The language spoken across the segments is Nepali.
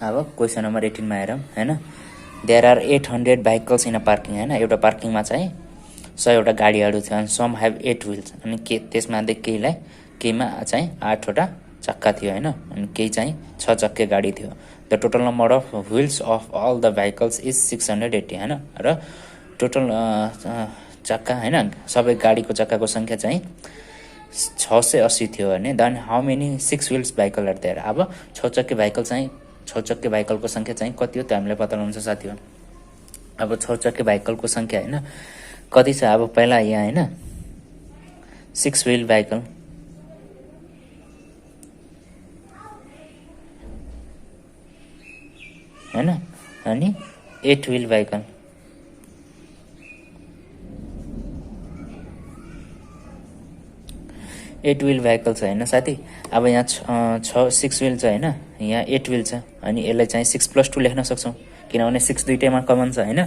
अब क्वेसन नम्बर 18 मा हेरौँ हैन। There are 800 vehicles in a parking हैन। एउटा पार्किङमा चाहिँ 100 गाडीहरू छ अनि सम हेभ 8 व्हील्स अनि त्यसमा केहीमा चाहिँ 8 वटा चक्का थियो हैन अनि केही चाहिँ 6 चक्के गाडी थियो। The total number of wheels of all the vehicles is 680 हैन र टोटल चक्का हैन सबै गाडीको चक्काको संख्या चाहिँ 680 थियो भने then how many 6 wheels vehicle are there. अब 6 चक्के भेहिकलको संख्या चाहिँ कति हो त्यो हामीले पत्ता लगाउनु छ साथीहरु। अब 6 चक्के भेहिकलको संख्या हैन कति छ। अब पहिला यहाँ हैन 6 व्हील भेहिकल हैन अनि 8 wheel vehicle eight wheel vehicle छ हैन साथी। अब यहाँ 6 व्हील छ हैन यहाँ 8 व्हील छ अनि यसलाई चाहिँ 6+2 लेख्न सक्छौं किनभने 6 दुईटैमा कमन छ हैन।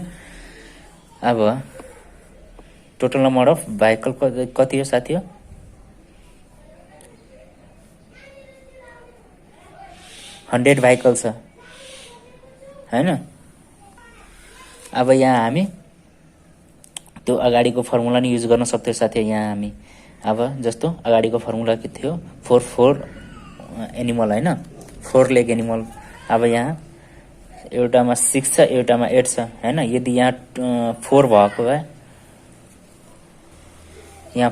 अब टोटल नम्बर अफ भेहिकल कति हो साथी हो 100 भेहिकल छ हैन। अब यहाँ हामी त्यो अगाडिको फर्मुला नि युज गर्न सक्थ्यौ साथी। यहाँ हामी अब जस्तो अगाडिको फर्मुला के थियो 4 एनिमल हैन 4 लेग एनिमल। अब यहाँ एउटामा 6 छ एउटामा 8 छ हैन। यदि यहाँ 4 भएको भए यहाँ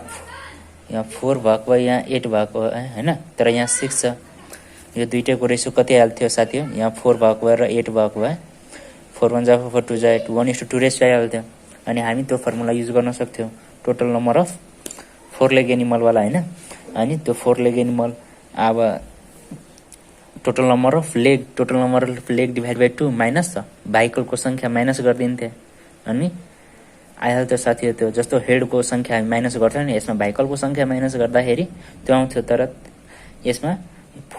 4 भएको भए यहाँ 8 भएको भए हैन तर यहाँ 6 छ। यो दुईटैको रेशियो कति आइहाल्थ्यो साथी हो यहाँ 4 भएको भए र 8 भएको भए 4 1 जा 4 2 जा 8 1:2 रेशियो आइहाल्थ्यो अनि हामी त्यो फर्मुला युज गर्न सक्थ्यौ total number of 4 leg animal वाला हैन। अनि त्यो 4 लेग एनिमल अब total number of leg divide by 2 minus भेहिकलको संख्या माइनस गरिदिन्थे अनि आइहाल्थ्यो साथी। त्यो जस्तो हेडको संख्या हामी माइनस गर्थ्यौं नि यसमा भेहिकलको संख्या माइनस गर्दाखेरि त्यो आउँथ्यो तर यसमा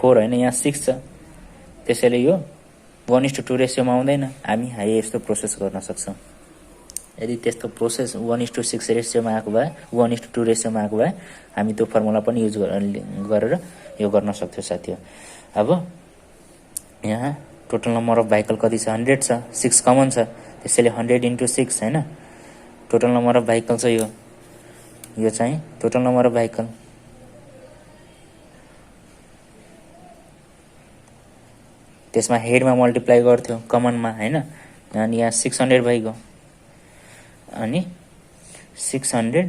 4 हैन यहाँ 6 छ त्यसैले यो 1:2 रेशियोमा आउँदैन। हामी यस्तो प्रोसेस गर्न सक्छौं। यदि त्यस्तो प्रोसेस 1:6 रेशियोमा आएको भए 1:2 रेशियोमा आएको भए हामी त्यो फर्मुला पनि युज गरेर यो गर्न सक्थ्यौ साथी। अब यहाँ टोटल नम्बर अफ भेहिकल कति छ 100 छ 6 कमन छ त्यसैले 100 * 6 हैन टोटल नम्बर अफ भेहिकल छ यो चाहिँ टोटल नम्बर अफ भेहिकल त्यसमा हेडमा मल्टिप्लाई गर्थ्यौ कमनमा हैन अनि यहाँ 600 भइगयो अनि 600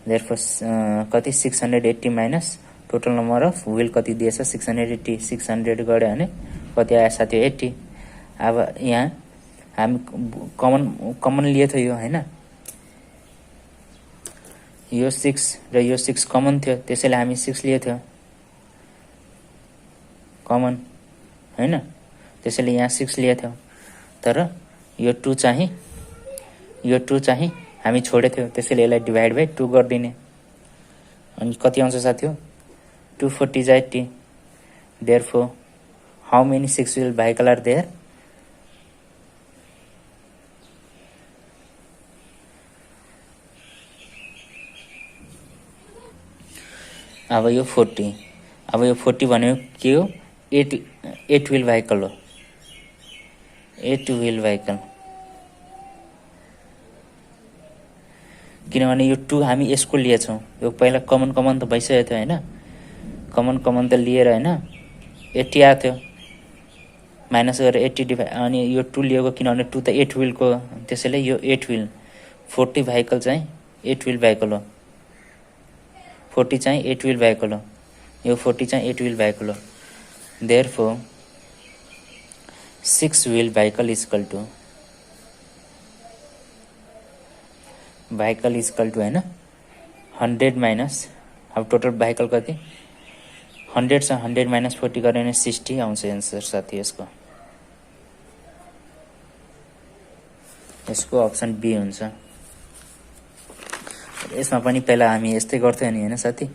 देयरफोर कति 680 minus total number of wheel कति दिएछ 680 600 गरे भने कति आयो साथी 80। अब यहाँ हामी कमन लिए थियो यो हैन यो 6 र यो 6 कमन थियो त्यसैले हामी 6 लिए थियो कमन हैन त्यसैले यहाँ 6 लिए थियो तर यो 2 चाहिँ हामी छोडेथ्यौ त्यसैले यसलाई डिभाइड बाइ 2 गर्दिने अनि कति आउँछ साथी हो 240 जा 80। Therefore how many 6 wheel vehicle are there. अब यो 40 भनेको के हो 8 व्हील भेहिकल हो 8 व्हील भेहिकल किनभने यो 2 हामी यसको लिएछौं यो पहिला कमन त भइसकेको थियो हैन कमन त लिएर हैन 80 आएको थियो माइनस गरेर 80 डिभाइड अनि यो 2 लिएको किनभने 2 त 8 व्हील को त्यसैले यो 8 व्हील 40 भेहिकल चाहिँ 8 व्हील भेहिकल हो 40 चाहिँ 8 व्हील भेहिकल हो यो 40 चाहिँ 8 व्हील भेहिकल हो। Therefore 6 wheel vehicle is equal to हैन 100 माइनस अब टोटल भेहिकल कति 100 छ 100 माइनस 40 गरे भने 60 आउँछ आन्सर साथी। यसको अप्सन बी हुन्छ। यसमा पनि पहिला हामी यस्तै गर्थ्यौ नि हैन साथी।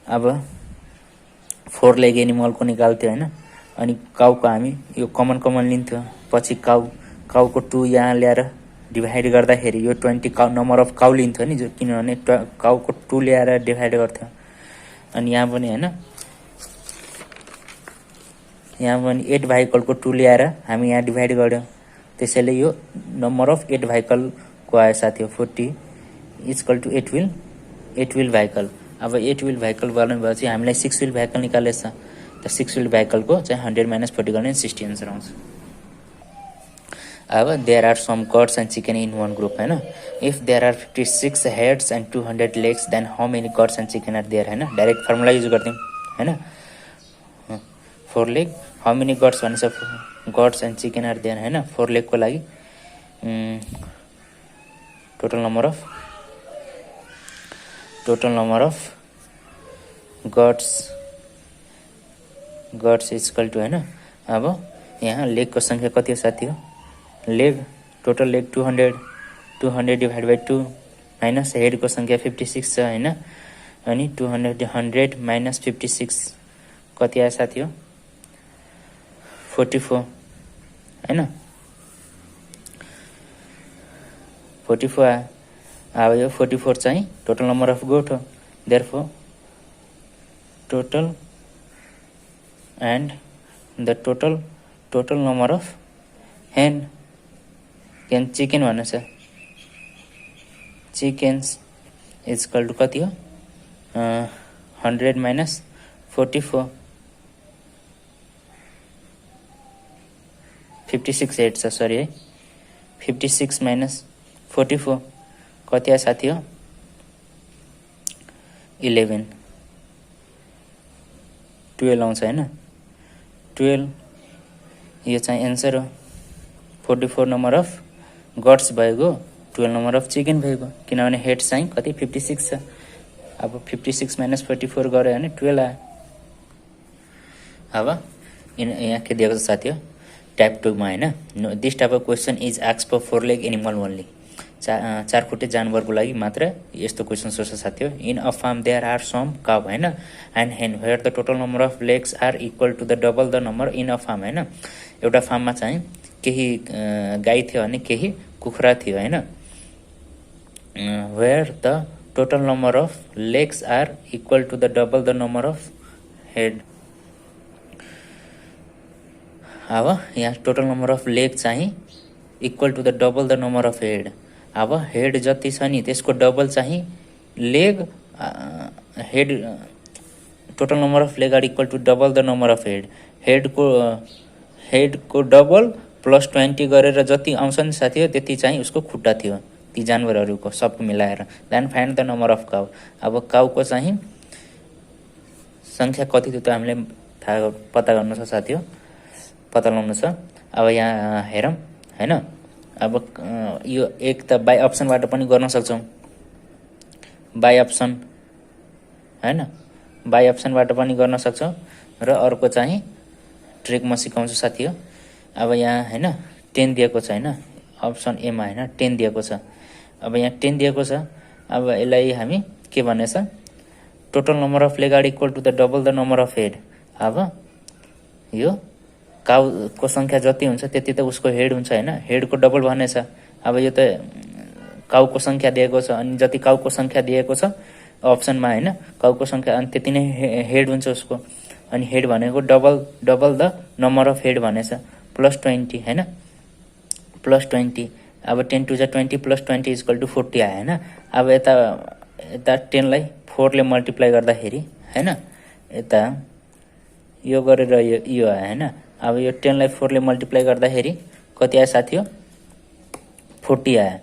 अब 4 लेग एनिमलको निकाल्थ्यो हैन अनि काउको हामी यो कमन लिन्थ्यो पछि काउको 2 यहाँ ल्याएर डिभाइड गर्दाखेरि यो 20 काउ नम्बर अफ काउ लिन्थ्यो नि किनभने काउको 2 ल्याएर डिभाइड गर्थ्यो अनि यहाँ पनि हैन यहाँ पनि 8 भाइकलको 2 ल्याएर हामी यहाँ डिभाइड गर्यौँ, त्यसैले यो नम्बर अफ 8 भाइकलको आयो साथी। 40 इक्वल टु 8 व्हील भाइकल। अब 8 व्हील भाइकल बनाएपछि हामीलाई 6 व्हील भाइकल निकालेछ, त 6 व्हील भाइकलको चाहिँ 100 माइनस 40 गर्ने 60 आन्सर आउँछ। अब there are some goats and chicken in one group होइन। If there are 56 heads and 200 legs then how many goats and chicken are there होइन। डाइरेक्ट फर्मुला युज गरिदिउँ होइन। 4 लेग हाउ मेनी गट्स भनेछ, goats and chicken are there होइन। 4 लेगको लागि total number of goats equal to होइन। अब यहाँ लेगको सङ्ख्या कति हो साथी हो, leg total leg 200 divide by 2 minus हेडको सङ्ख्या 56 छ होइन। अनि 100 माइनस 56 कति आयो साथी हो, 44 होइन। 44 आयो। अब यो 44 चाहिँ टोटल नम्बर अफ गोट हो, therefore total and the total number of हेन केन चिकन भन्नु छ, चिकन्स इक्वल टु कति हो 100 माइनस 44 56 हेड छ सरी है। 56 माइनस 44 कति आयो साथी हो 12 आउँछ होइन। 12 यो चाहिँ एन्सर हो। 44 नम्बर अफ गट्स भएको, 12 नम्बर अफ चिकन भएको, किनभने हेड चाहिँ कति 56 छ। अब 56 माइनस 44 गऱ्यो भने 12 आयो। अब यहाँ के दिएको छ साथी हो टाइप 2 मा होइन। This type of question is ask for 4 leg animal only. चार खुट्टे जानवरको लागि मात्र यस्तो क्वेसन सोध्छ साथी हो। In a farm there are some cow होइन and hen where the total number of legs are equal to the double the number in a farm होइन। एउटा फार्ममा चाहिँ केही गाई थियो भने केही कुखुरा थियो होइन। Where the total number of legs are equal to the double the number of head. अब यहाँ टोटल नम्बर अफ लेग चाहिँ equal to the double the number of head. अब हेड जति छ नि त्यसको डबल चाहिँ leg, head total number of leg are equal to double the number of head. हेडको डबल प्लस 20 गरेर जति आउँछ नि साथी हो त्यति चाहिँ उसको खुट्टा थियो ती जानवरहरूको सबको मिलाएर। Then find the number of cow. अब काउको चाहिँ सङ्ख्या कति थियो त हामीले थाहा पत्ता गर्नु छ साथी हो, पत्ता लगाउनु छ। अब यहाँ हेरौँ होइन। अब यो एक त बाई अप्सनबाट पनि गर्न सक्छौँ, बाई अप्सन होइन, बाई अप्सनबाट पनि गर्न सक्छौँ। र अर्को चाहिँ ट्रिक म सिकाउँछु साथी हो। अब यहाँ होइन 10 दिएको छ होइन, अप्सन एमा होइन 10 दिएको छ। अब यहाँ 10 दिएको छ। अब यसलाई हामी के भनेछ, total number of leg are equal to the double the number of head. अब यो काउको सङ्ख्या जति हुन्छ त्यति त उसको हेड हुन्छ होइन, हेडको डबल भनेछ। अब यो त काउको सङ्ख्या दिएको छ अनि जति काउको सङ्ख्या दिएको छ अप्सनमा होइन, काउको सङ्ख्या अनि त्यति नै हेड हुन्छ उसको। अनि हेड भनेको double the number of head भनेछ, प्लस 20 होइन, प्लस 20। अब 10 टु 20 प्लस 20 इक्वल टु 40 आयो होइन। अब यता 10 लाई 4 ले मल्टिप्लाई गर्दाखेरि होइन, यता यो गरेर यो आयो होइन। अब यो 10 लाई 4 ले मल्टिप्लाई गर्दाखेरि कति आयो साथी हो 40 आयो।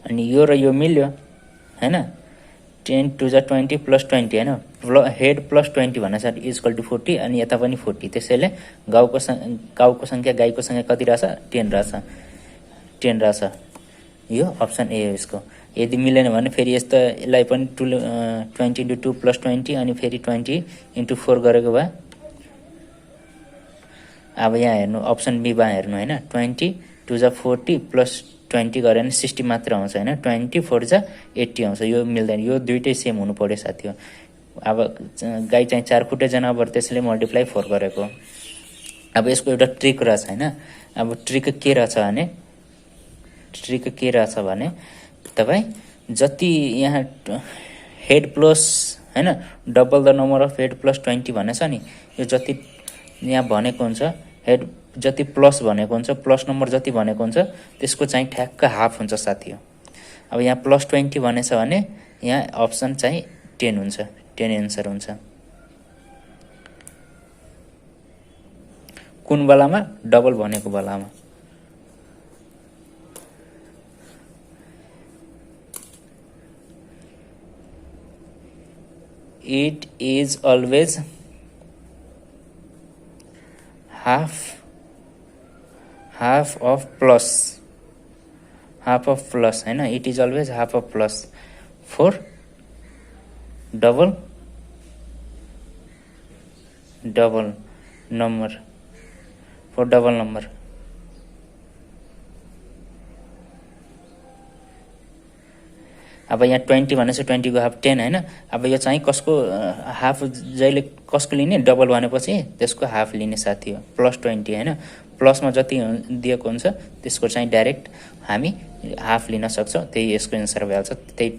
अनि यो र यो मिल्यो होइन। 10 टु 20 प्लस 20 होइन, हेड प्लस 20 भनेछ इक्वल टु 40 अनि यता पनि 40। त्यसैले काउको सङ्ख्या गाईको सङ्ख्या कति रहेछ 10 रहेछ। यो अप्सन ए हो यसको। यदि मिलेन भने फेरि यसलाई पनि 20 इन्टु 2 प्लस 20 अनि फेरि 20 इन्टु 4 गरेको भए। अब यहाँ हेर्नु अप्सन बीमा हेर्नु होइन, 20 टु 40 प्लस 20 गऱ्यो भने 60 मात्र आउँछ होइन, 20 4 80 आउँछ। यो मिल्दैन, यो दुइटै सेम हुनु पर्यो साथी हो। अब गाई चाहिँ 4 खुट्टे जनावर त्यसले मल्टिप्लाई 4 गरेको। अब यसको एउटा ट्रिक रहेछ होइन। अब ट्रिक के रहेछ भने तपाईँ जति यहाँ हेड प्लस होइन double the number of head plus 20 भनेछ नि, यो जति यहाँ भनेको हुन्छ हेड जति प्लस भनेको हुन्छ, प्लस नम्बर जति भनेको हुन्छ त्यसको चाहिँ ठ्याक्क हाफ हुन्छ साथी हो। अब यहाँ +20 भनेछ भने यहाँ अप्सन चाहिँ 10 हुन्छ, 10 एन्सर हुन्छ। कुन बेलामा? डबल भनेको बेलामा। It is always half of plus हैन, it is always half of plus for double number, for double number. अब यहाँ 20 भनेपछि 20 को हाफ 10 हैन। अब यो चाहिँ कसको हाफ जहिले कसको लिने? डबल भनेपछि त्यसको हाफ लिने साथी हो। +20 हैन, प्लसमा जति दिएको हुन्छ त्यसको चाहिँ डाइरेक्ट हामी हाफ लिन सक्छौँ, त्यही यसको एन्सर भइहाल्छ। त्यही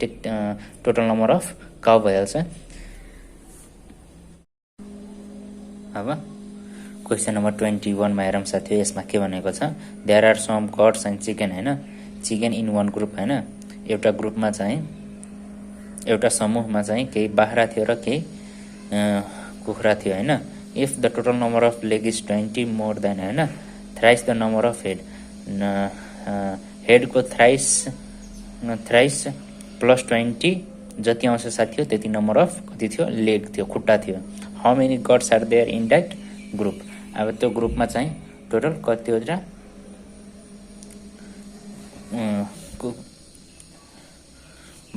टोटल नम्बर अफ काउ भइहाल्छ। अब क्वेसन नम्बर 21 मा हेरौँ साथी हो। यसमा के भनेको छ? There are some goats and chicken हैन, चिकन इन वन ग्रुप हैन। एउटा ग्रुपमा चाहिँ एउटा समूहमा चाहिँ केही बाख्रा थियो र केही कुखुरा थियो हैन। If the total number of leg is 20 more than हैन thrice the number of head, हेडको थ्राइस +20 जति आउँछ साथी हो त्यति नम्बर अफ कति थियो? लेग थियो, खुट्टा थियो। How many goats are there in that group? अब त्यो ग्रुपमा चाहिँ टोटल कतिवटा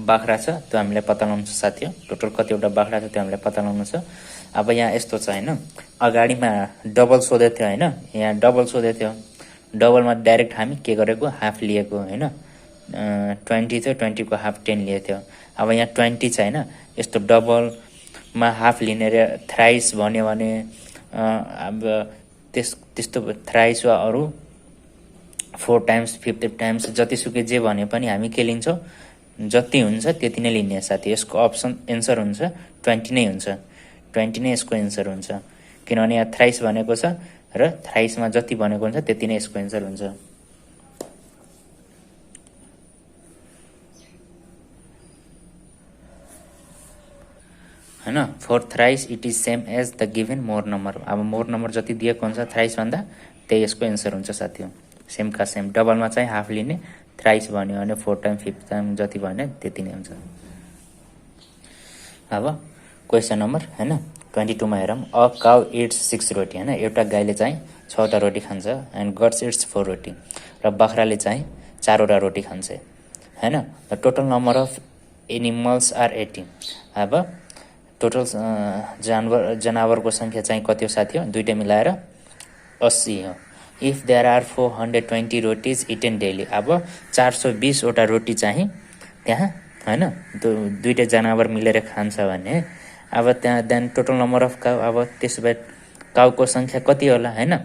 बाख्रा छ त्यो हामीले पत्ता लगाउनु छ साथी हो। टोटल कतिवटा बाख्रा छ त्यो हामीले पत्ता लगाउनु छ। अब यहाँ यस्तो छ हैन, अगाडिमा डबल सोधेको थियो हैन, यहाँ डबल सोधेको थियो। डबलमा डाइरेक्ट हामी के गरेको? हाफ लिएको हैन। 20 थियो, 20 को हाफ 10 लिएको थियो। अब यहाँ 20 छ हैन, यस्तो डबलमा हाफ लिने रे थ्राइस भन्यो भने अब त्यस्तो थ्राइस वा अरू 4 टाइम्स 5 टाइम्स जतिसुकै जे भने पनि हामी के लिन्छौँ? जति हुन्छ त्यति नै लिने साथी। यसको अप्सन एन्सर हुन्छ 20 नै हुन्छ, 20 नै यसको एन्सर हुन्छ। किनभने यहाँ थ्राइस भनेको छ र थ्राइसमा जति भनेको हुन्छ त्यति नै यसको एन्सर हुन्छ हैन। For thrice it is same as the given more number. अब मोर नम्बर जति दिएको हुन्छ थ्राइस भन्दा त्यही यसको एन्सर हुन्छ साथी हो। सेम का सेम, डबलमा चाहिँ हाफ लिने, थ्राइस भन्यो भने 4 टाइम 5 टाइम जति भन्यो त्यति नै हुन्छ। अब क्वेसन नम्बर हैन 22 मा हेरौँ। अ काउ इट्स 6 रोटी हैन, एउटा गाईले चाहिँ 6वटा रोटी खान्छ एन्ड गट्स इट्स 4 रोटी, र बाख्राले चाहिँ 4वटा रोटी खान्छ हैन। The total number of animals are 80। अब टोटल जनावरको संख्या चाहिँ कति हो साथी हो? दुईटा मिलाएर 80 हो। If there are 420 rotis eaten daily. अब 420 वटा रोटी चाहिँ त्यहाँ हैन दुईटा जनावर मिलेर खान्छ भने अब त्यहाँ then total number of cow. अब त्यसो भए काउको संख्या कति होला हैन?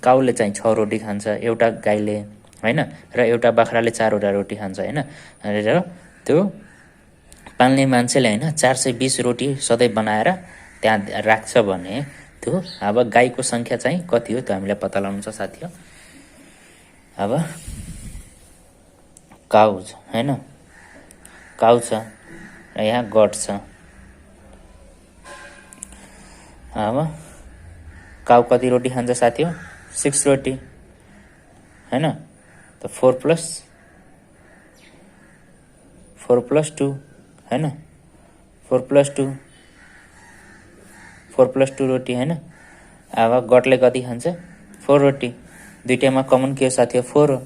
काउले चाहिँ 6 रोटी खान्छ, एउटा गाईले हैन, र एउटा बाख्राले 4वटा रोटी खान्छ हैन। र त्यो पाल्ने मान्छेले हैन 420 रोटी सधैँ बनाएर त्यहाँ राख्छ भने त्यो अब गाईको संख्या चाहिँ कति हो त्यो हामीले पत्ता लगाउनु छ साथी हो। अब काउ छ हैन, काउ छ र यहाँ गट छ। अब काउ कति रोटी खान्छ साथी हो? 6 रोटी हैन। त 4 प्लस 2 हैन, 4 प्लस 2 रोटी हैन। अब गटले कति खान्छ? 4 रोटी। दुईटैमा कमन के हो साथी हो? 4 हो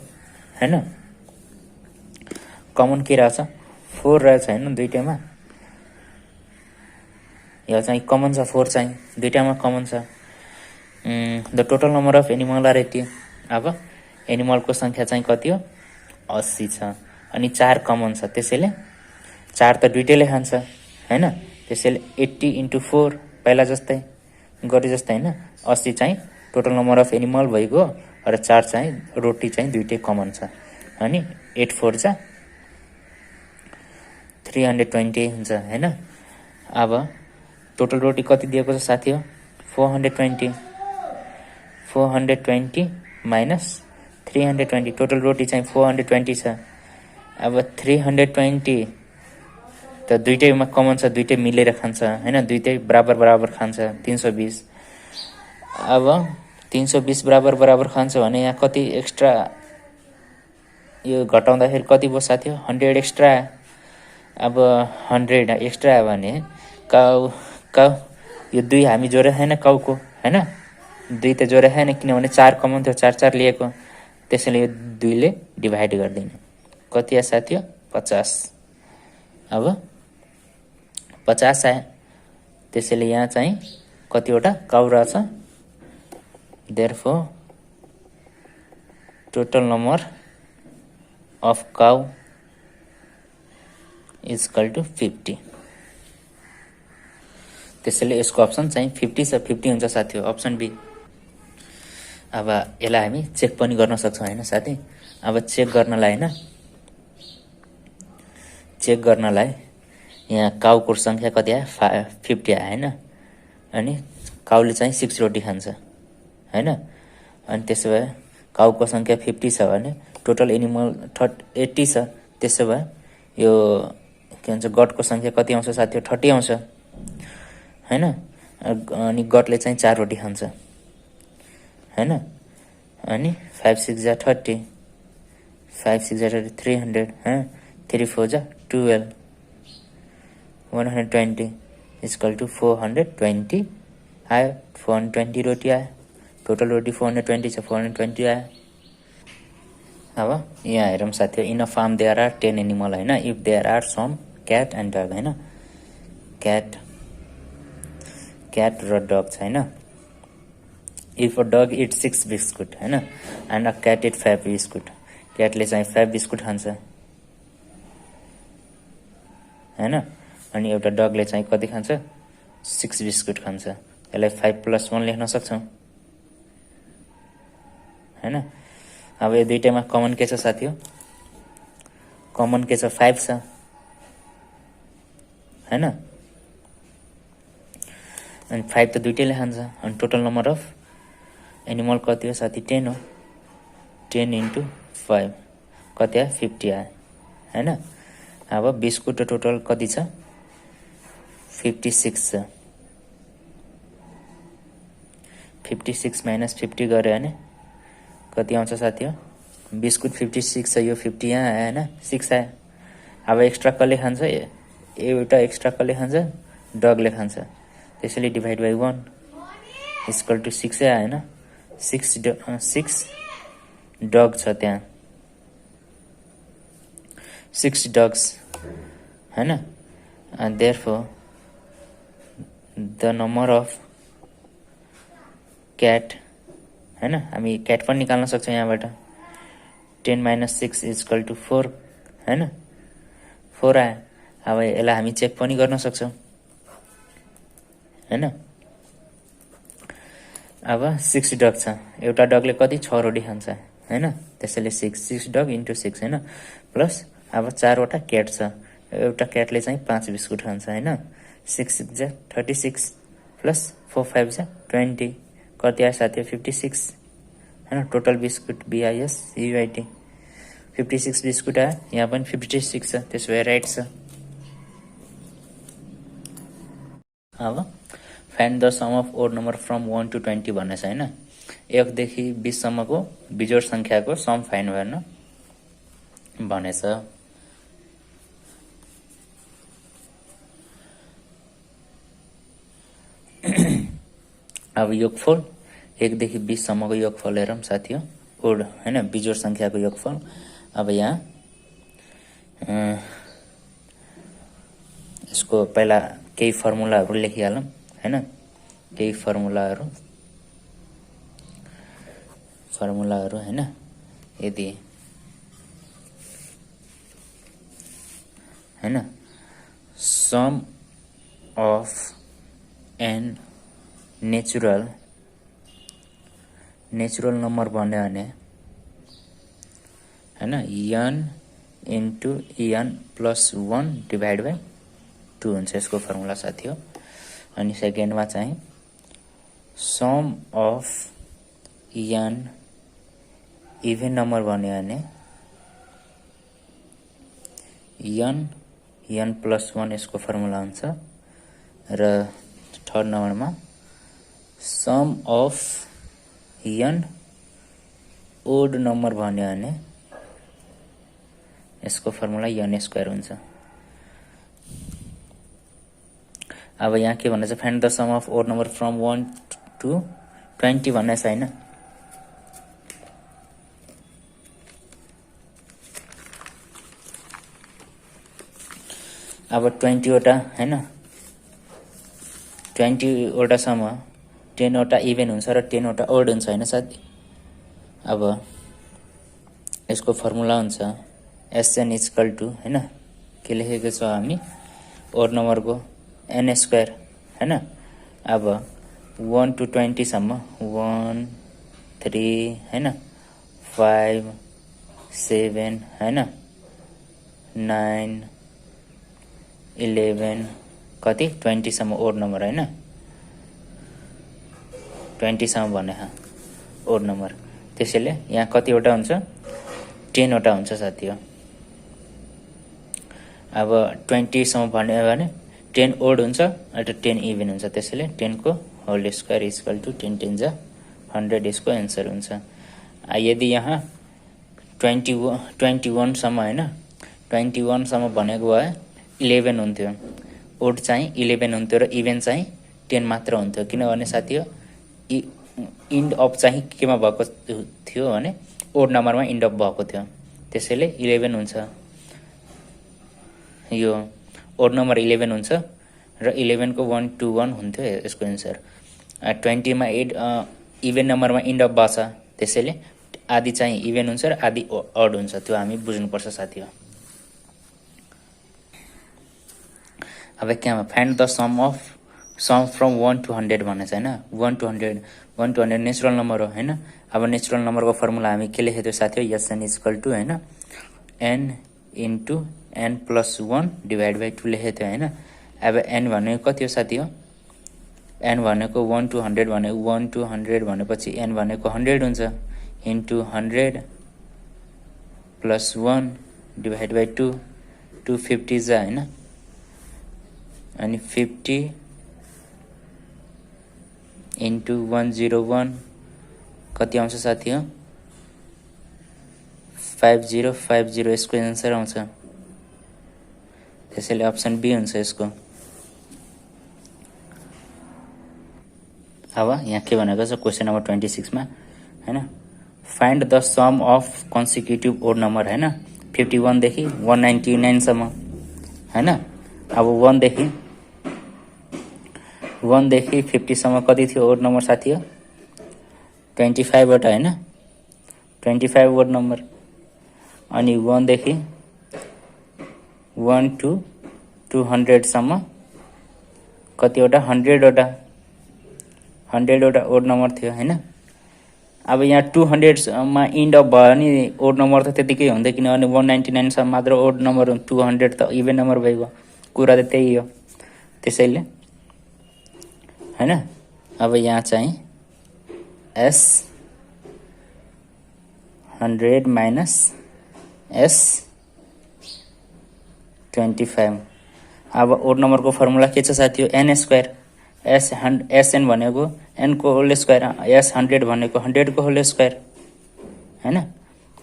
हैन। कमन के रहेछ? 4 रहेछ हैन दुईटैमा। यो चाहिँ कमन छ 4 चाहिँ दुईटामा कमन छ। The total number of animal are 80। अब एनिमलको संख्या चाहिँ कति हो? 80 छ। अनि 4 कमन छ, त्यसैले 4 त दुईटैले खान्छ हैन। त्यसैले 80 × 4 पहिला जस्तै गरे जस्तै हैन। 80 चाहिँ टोटल नम्बर अफ एनिमल भइगयो र 4 चाहिँ रोटी चाहिँ दुईटै कमन छ। अनि 8 4 जा 320 हुन्छ हैन। अब टोटल रोटी कति दिएको छ साथी हो? 420 420 माइनस 320, टोटल रोटी चाहिँ 420 छ। अब 320 त दुइटैमा कमन छ, दुइटै मिलेर खान्छ हैन, दुइटै बराबर बराबर खान्छ 320। अब 320 बराबर बराबर खान्छ भने यहाँ कति एक्स्ट्रा यो घटाउँदाखेरि कति भयो साथी? 100 एक्स्ट्रा। अब 100 एक्स्ट्रा भने काउ काउ यो 2 हामी जोडे हैन काउको हैन, 2 त जोडे हैन किनभने 4 कमन थियो, 4 4 लिएको, त्यसैले यो 2 ले डिभाइड गर्दिनु। कति आयो साथी? 50। अब 50 आयो, त्यसैले यहाँ चाहिँ कतिवटा काउ रहेछ? Therefore total number of cow is equal to 50। त्यसैले यसको अप्सन चाहिँ 50 छ, 50 हुन्छ साथी, अप्सन बी। अब यसलाई हामी चेक पनि गर्न सक्छौं हैन साथी? अब चेक गर्नलाई हैन, चेक गर्नलाई यहाँ काउको संख्या कति आयो? 50 आयो हैन, अनि काउले चाहिँ 6 रोटी खान्छ हैन, अनि त्यसो भए काउको संख्या 50 छ भने टोटल एनिमल 80 छ। त्यसो भए यो के भन्छ गटको संख्या कति आउँछ साथी? 30 आउँछ हैन, अनि गटले चाहिँ 4 रोटी खान्छ हैन, अनि 5 6 जा 30, 5 6 जा 30, 300 हैं, 3 4 जा 12, 120 इक्वल टू 420 आयो, 420 रोटी आयो, टोटल रोटी 420 छ, 420 आयो। अब यहाँ हेरौँ साथी, in a farm there are 10 animal हैन, if there are some cat and dog हैन, क्याट र डग छ हैन, if a dog eat 6 biscuit हैन and a cat eat 5 biscuit, क्याटले चाहिँ 5 बिस्कुट खान्छ हैन, अनि एउटा डगले चाहिँ कति खान्छ? 6 बिस्कुट खान्छ। यसलाई 5 + 1 लेख्न सक्छौं हैन। अब यो दुईटैमा कमन के छ साथी? कमन के छ? 5 छ हैन, अनि 5 त दुईटैले खान्छ, अनि टोटल नम्बर अफ एनिमल कति हो साथी? 10 हो। 10 × 5 कति आयो? 50 आयो हैन। अब बिस्कुट टोटल कति छ? 56 छ। 56 - 50 गरे भने कति आउँछ साथी? बिस्कुट 56 छ, यो 50 यहाँ आयो हैन, 6 आयो। अब एक्स्ट्रा कसले खान्छ? एउटा एक्स्ट्रा कसले खान्छ? डगले खान्छ, त्यसैले डिभाइड बाइ 1 इक्वल टु 6 आयो हैन। 6 डग छ त्यहाँ, 6 डग्स हैन, and therefore the number of cat हैन, हामी क्याट पनि निकाल्न सक्छौं यहाँबाट। 10 - 6 = 4 हैन, 4 आयो। अब यसलाई हामी चेक पनि गर्न सक्छौं हैन। अब 6 डग छ, एउटा डगले कति? 6 रोटी खान्छ हैन, त्यसैले 6 डग × 6 हैन, प्लस अब 4 वटा क्याट छ, एउटा क्याटले चाहिँ 5 बिस्कुट खान्छ हैन। 6 6 जा 36 प्लस 4 5 जा 20 कति आयो साथी? 56 हैन। Total biscuit BIS UIT 56 biscuit आयो, यहाँ पनि 56 छ, त्यसो भए राइट छ। अब find the sum of odd number from 1 to 20 भनेछ हैन। 1 देखि 20 सम्मको बिजोड संख्याको सम फाइन्ड गर्न भनेछ। अब योगफल 1 देखि 20 सम्मको योगफल हेरौँ साथी, ओड हैन, बिजोड संख्याको योगफल। अब यहाँ यसको पहिला केही फर्मुलाहरू लेखिहालौँ हैन, केही फर्मुलाहरू हैन। यदि हैन sum of n natural number भन्यो भने हैन n × n + 1 डिभाइड बाइ 2 हुन्छ यसको फर्मुला साथी हो। अनि सेकेन्डमा चाहिँ sum of n even number भन्यो भने n +1 यसको फर्मुला हुन्छ र थर्ड नम्बरमा sum of n odd number भन्यो भने यसको फर्मुला n² हुन्छ। अब यहाँ के भन्दैछ find the sum of odd number from 1 to 20 भन्ने छ हैन। अब 20 वटा हैन 20 वटा सम्म 10 वटा इभेन हुन्छ र 10 वटा ओड हुन्छ हैन साथी। अब यसको फर्मुला हुन्छ Sn = हैन के लेखेको छ हामी ओड नम्बरको n² हैन। अब 1 to 20 सम्म 1 3 हैन 5 7 हैन 9 11 कति 20 सम्म ओड नम्बर हैन 20 सम्म भने ओड नम्बर। त्यसैले यहाँ कतिवटा हुन्छ 10 वटा हुन्छ साथी हो। अब 20 सम्म भन्यो भने 10 ओड हुन्छ र 10 इभेन हुन्छ। त्यसैले 10 को होल स्क्वायर = 10 10 जा 100 यसको आन्सर हुन्छ। यदि यहाँ 21 सम्म हैन 21 सम्म भनेको भए 11 हुन्थ्यो ओड चाहिँ 11 हुन्थ्यो र इभेन चाहिँ 10 मात्र हुन्थ्यो। किनभने साथी हो इन्ड अफ चाहिँ केमा भएको थियो भने ओड नम्बरमा इन्ड अफ भएको थियो। त्यसैले 11 हुन्छ यो ओड नम्बर 11 हुन्छ र 11 को 1 to 1 हुन्थ्यो यसको आन्सर। 20 मा इभेन नम्बरमा इन्ड अफ भएको छ। त्यसैले आधी चाहिँ इभेन हुन्छ र आधी ओड हुन्छ। त्यो हामी बुझ्नुपर्छ साथी हो। अब केमा find the sum from 1 to 100 भन्ने छ हैन 1 to 100 नेचुरल नम्बर हो हैन। अब नेचुरल नम्बरको फर्मुला हामी के लेखेको थियो साथी हो Sn = हैन n * n + 1 / 2 लेखेको थियो हैन। अब n भनेको कति हो साथी हो n भनेको 1 to 100 भनेको 1 to 100 भनेपछि n भनेको 100 हुन्छ इन्टु 100 + 1 / 2 250 जा हैन अनि 50 इन्टु 101 कति आउँछ साथी हो 5050 यसको आन्सर आउँछ। त्यसैले अप्सन बी हुन्छ यसको। अब यहाँ के भनेको छ क्वेशन नम्बर 26 मा हैन find the sum of consecutive odd number हैन 51 देखि 199 सम्म हैन। अब 1 देखि 50 सम्म कति थियो ओड नम्बर साथी हो 25 वटा हैन 25 ओड नम्बर। अनि 1 देखि 1 to 200 सम्म कतिवटा 100 वटा ओड नम्बर थियो हैन। अब यहाँ 200 मा इन्ड अफ भयो नि ओड नम्बर त त्यतिकै हुँदै किनभने 199 सम्म मात्र ओड नम्बर 200 त इभेन नम्बर भएको कुरा त त्यही हो। त्यसैले हैन अब यहाँ चाहिँ S 100 - S 25। अब ओड नम्बरको फर्मुला के छ साथी हो n² Sn भनेको n को होल स्क्वायर S 100 भनेको 100 को होल स्क्वायर हैन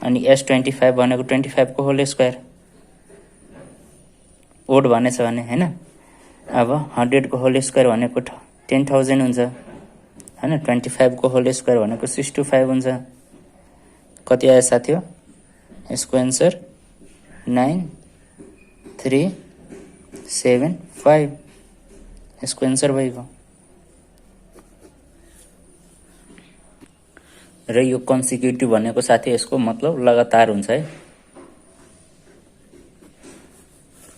अनि S 25 भनेको 25 को होल स्क्वायर ओड भनेछ भने हैन। अब 100 को होल स्क्वायर भनेको 10,000 हुन्छ हैन 25 को होल स्क्वायर भनेको 65 हुन्छ। कति आयो साथी हो यसको आन्सर 9375 यसको आन्सर भएको। र यो कन्सिक्युटिभ भनेको साथी यसको मतलब लगातार हुन्छ है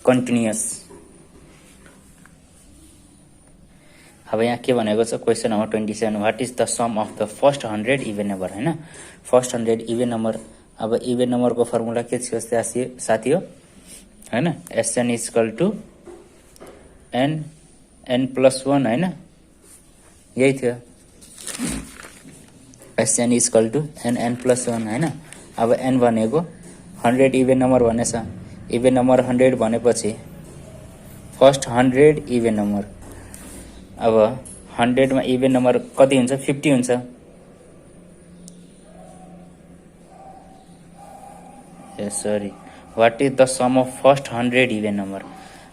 कन्टिन्युअस। अब यहाँ के भनेको छ question number 27 what is the sum of the first 100 even number हैन फर्स्ट 100 इभेन नम्बर। अब इभेन नम्बरको फर्मुला के थियो साथी हो हैन Sn = n + 1 हैन यही थियो। S N equal to N plus 1 होइन। अब एन भनेको 100 इभेन नम्बर भनेछ। इभेन नम्बर 100 भनेपछि फर्स्ट 100 इभेन नम्बर। अब 100 मा इभेन नम्बर कति हुन्छ? 50 हुन्छ। Sorry, what is the sum of first 100 even number?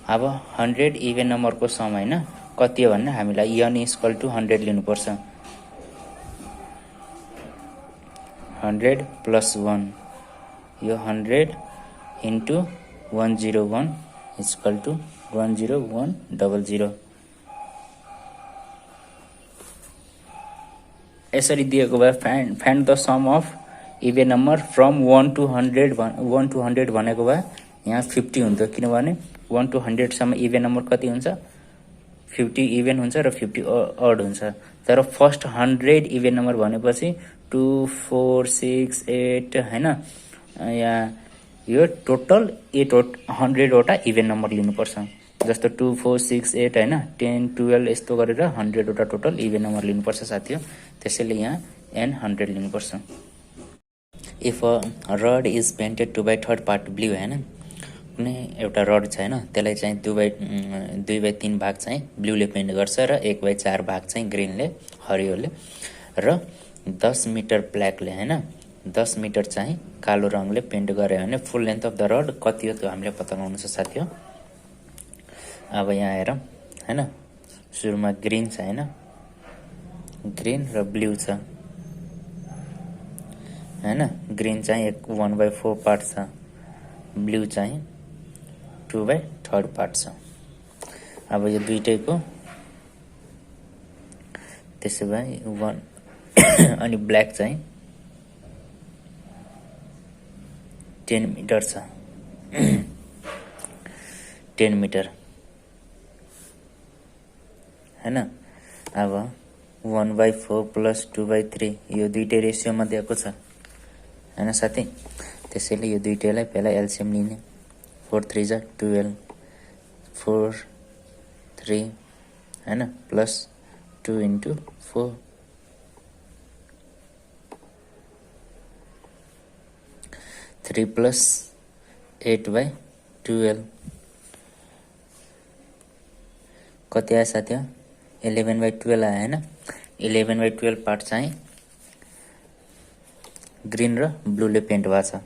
अब 100 इभेन नम्बरको सम होइन कति हो भन्ने हामीलाई एन इक्वल टू 100 लिनुपर्छ। 100 प्लस 1, यो 100 इन्टु 101 इक्वल टू 10100। यसरी दिएको भए find the sum of even number from 1 to 100 भनेको भए यहाँ 50 हुन्थ्यो, किनभने 1 to 100 सम्म इभेन नम्बर कति हुन्छ? 50 इभेन हुन्छ र 50 अड हुन्छ। तर फर्स्ट 100 इभेन नम्बर भनेपछि 2 4 6 8 होइन, यहाँ यो टोटल 100 वटा इभेन नम्बर लिनुपर्छ। जस्तो 2 4 6 8 होइन, 10 12 यस्तो गरेर 100 वटा टोटल इभेन नम्बर लिनुपर्छ साथी हो। त्यसैले यहाँ एन 100 लिनुपर्छ। If a rod is painted 2/3 part blue होइन, कुनै एउटा रड छ होइन, त्यसलाई चाहिँ 2/3 भाग चाहिँ ब्लूले पेन्ट गर्छ र 1/4 भाग चाहिँ ग्रिनले, हरियोले, र 10 मिटर ब्ल्याकले होइन, 10 मिटर चाहिँ कालो रङले पेन्ट गऱ्यो भने फुल लेन्थ अफ द रड कति हो त्यो हामीले पत्ता लगाउनु छ साथी हो। अब यहाँ हेरौँ होइन, सुरुमा ग्रिन छ होइन, ग्रिन र ब्लू छ होइन। ग्रिन चाहिँ 1/4 पार्ट छ, ब्लू चाहिँ 2/3 पार्ट छ। अब यो दुइटैको त्यसो भए 1 अनि ब्ल्याक चाहिँ 10 मिटर छ 10 मिटर होइन। अब 1/4 प्लस 2/3 यो दुइटै रेसियोमा दिएको छ होइन साथी। त्यसैले यो दुइटैलाई पहिला एलसिएम लिने। 4 3 जा 12, 4 3 होइन, प्लस 2 इन्टु 4, 3 प्लस 8/12 कति आयो साथी हो? 11/12 आयो होइन। 11/12 पार्ट चाहिँ ग्रिन र ब्लूले पेन्ट भएको छ।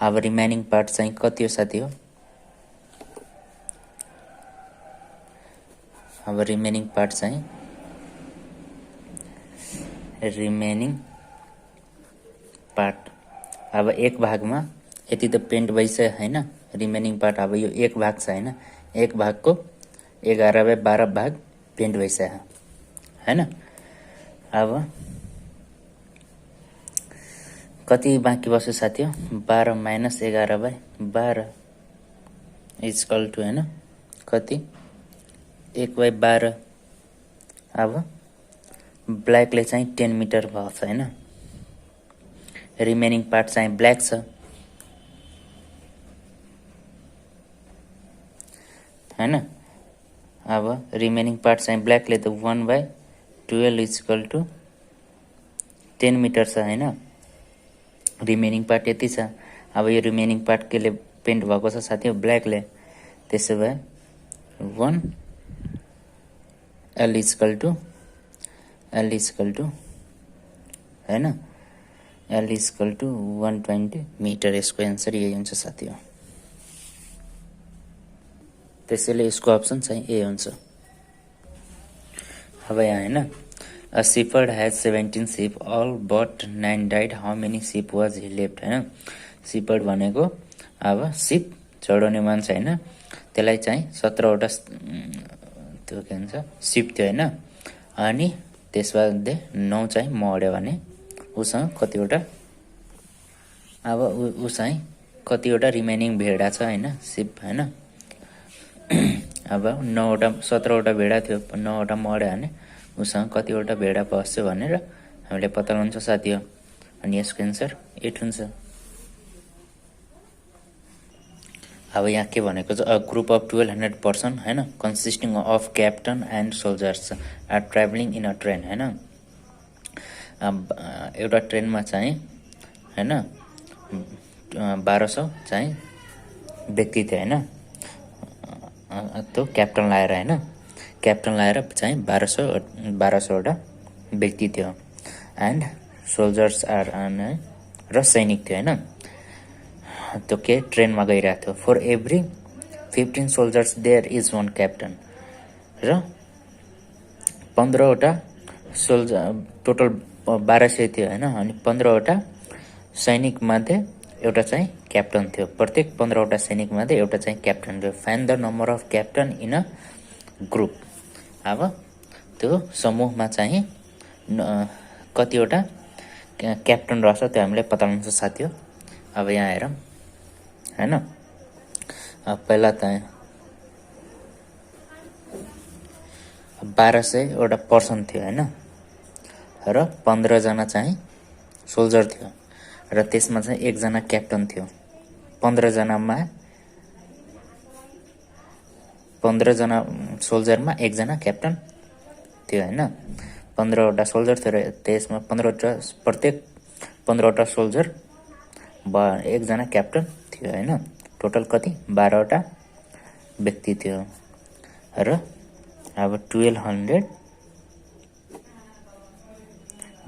अब रिमेनिङ पार्ट चाहिँ कति हो साथी हो? अब रिमेनिङ पार्ट चाहिँ अब एक भागमा यति त पेन्ट भइसक्यो होइन। रिमेनिङ पार्ट अब यो एक भाग छ होइन, एक भागको 11/12 भाग पेन्ट भइसक्यो होइन। अब कति बाँकी बस्यो साथी हो? 12 माइनस 11/12 इक्वल टू होइन कति? 1/12। अब ब्ल्याकले चाहिँ 10 मिटर भएको छ होइन। रिमेनिङ पार्ट चाहिँ ब्ल्याक छ होइन। अब रिमेनिङ पार्ट चाहिँ ब्ल्याकले त 1/12 इक्वल टू 10 मिटर छ होइन। रिमेनिङ पार्ट यति छ। अब यो रिमेनिङ पार्ट केले पेन्ट भएको छ साथी हो? ब्ल्याकले। त्यसो भए 1 L इक्वल टू होइन, L इक्वल टू 120 मिटर। यसको एन्सर यही हुन्छ साथी हो। त्यसैले यसको अप्सन चाहिँ ए हुन्छ। अब यहाँ होइन, A shepherd has 17 sheep, all but 9 died. How many sheep was he left? होइन, shepherd भनेको अब सिप चढाउने मान्छे होइन, त्यसलाई चाहिँ 17वटा त्यो के भन्छ सिप थियो होइन। अनि त्यसमध्ये 9 चाहिँ मर्यो भने उसँग कतिवटा, अब ऊ चाहिँ कतिवटा रिमेनिङ भेडा छ होइन, सिप होइन। अब 17वटा भेडा थियो, 9वटा मर्यो भने उसँग कतिवटा भेडा बस्छ भनेर हामीले पत्ता लगाउनु छ साथी हो। अनि यसको एन्सर 8 हुन्छ। अब यहाँ के भनेको छ? अ ग्रुप अफ 1200 पर्सन होइन, consisting of captain and soldiers are travelling in a train होइन। एउटा ट्रेनमा चाहिँ हैन 1200 चाहिँ व्यक्ति थियो हैन, त्यो क्याप्टन लाएर हैन, क्याप्टन लाएर चाहिँ 1200वटा व्यक्ति थियो। एन्ड सोल्जर्स आर र सैनिक थियो हैन, त्यो के ट्रेनमा गइरहेको थियो। For every 15 soldiers there is one captain, र 15वटा सोल्जर, टोटल 1200 थियो हैन, अनि 15वटा सैनिक मध्ये एउटा चाहिँ क्याप्टन थियो। प्रत्येक 15वटा सैनिक मध्ये एउटा चाहिँ क्याप्टन थियो। Find the number of captain in a group. अब त्यो समूहमा चाहिँ कतिवटा क्याप्टन रहेछ त्यो हामीले पत्ता लगाउनु छ साथी हो। अब यहाँ हेरौँ हैन, अब पहिला त 1200वटा पर्सन थियो हैन, र 15 जना चाहिँ सोल्जर थियो, र त्यसमा चाहिँ एकजना क्याप्टन थियो। 15 जना सोल्जरमा एकजना क्याप्टन थियो हैन। 15वटा सोल्जर थियो र त्यसमा 15वटा, प्रत्येक 15वटा सोल्जर एकजना क्याप्टन थियो हैन। टोटल कति 12वटा व्यक्ति थियो। र अब 1200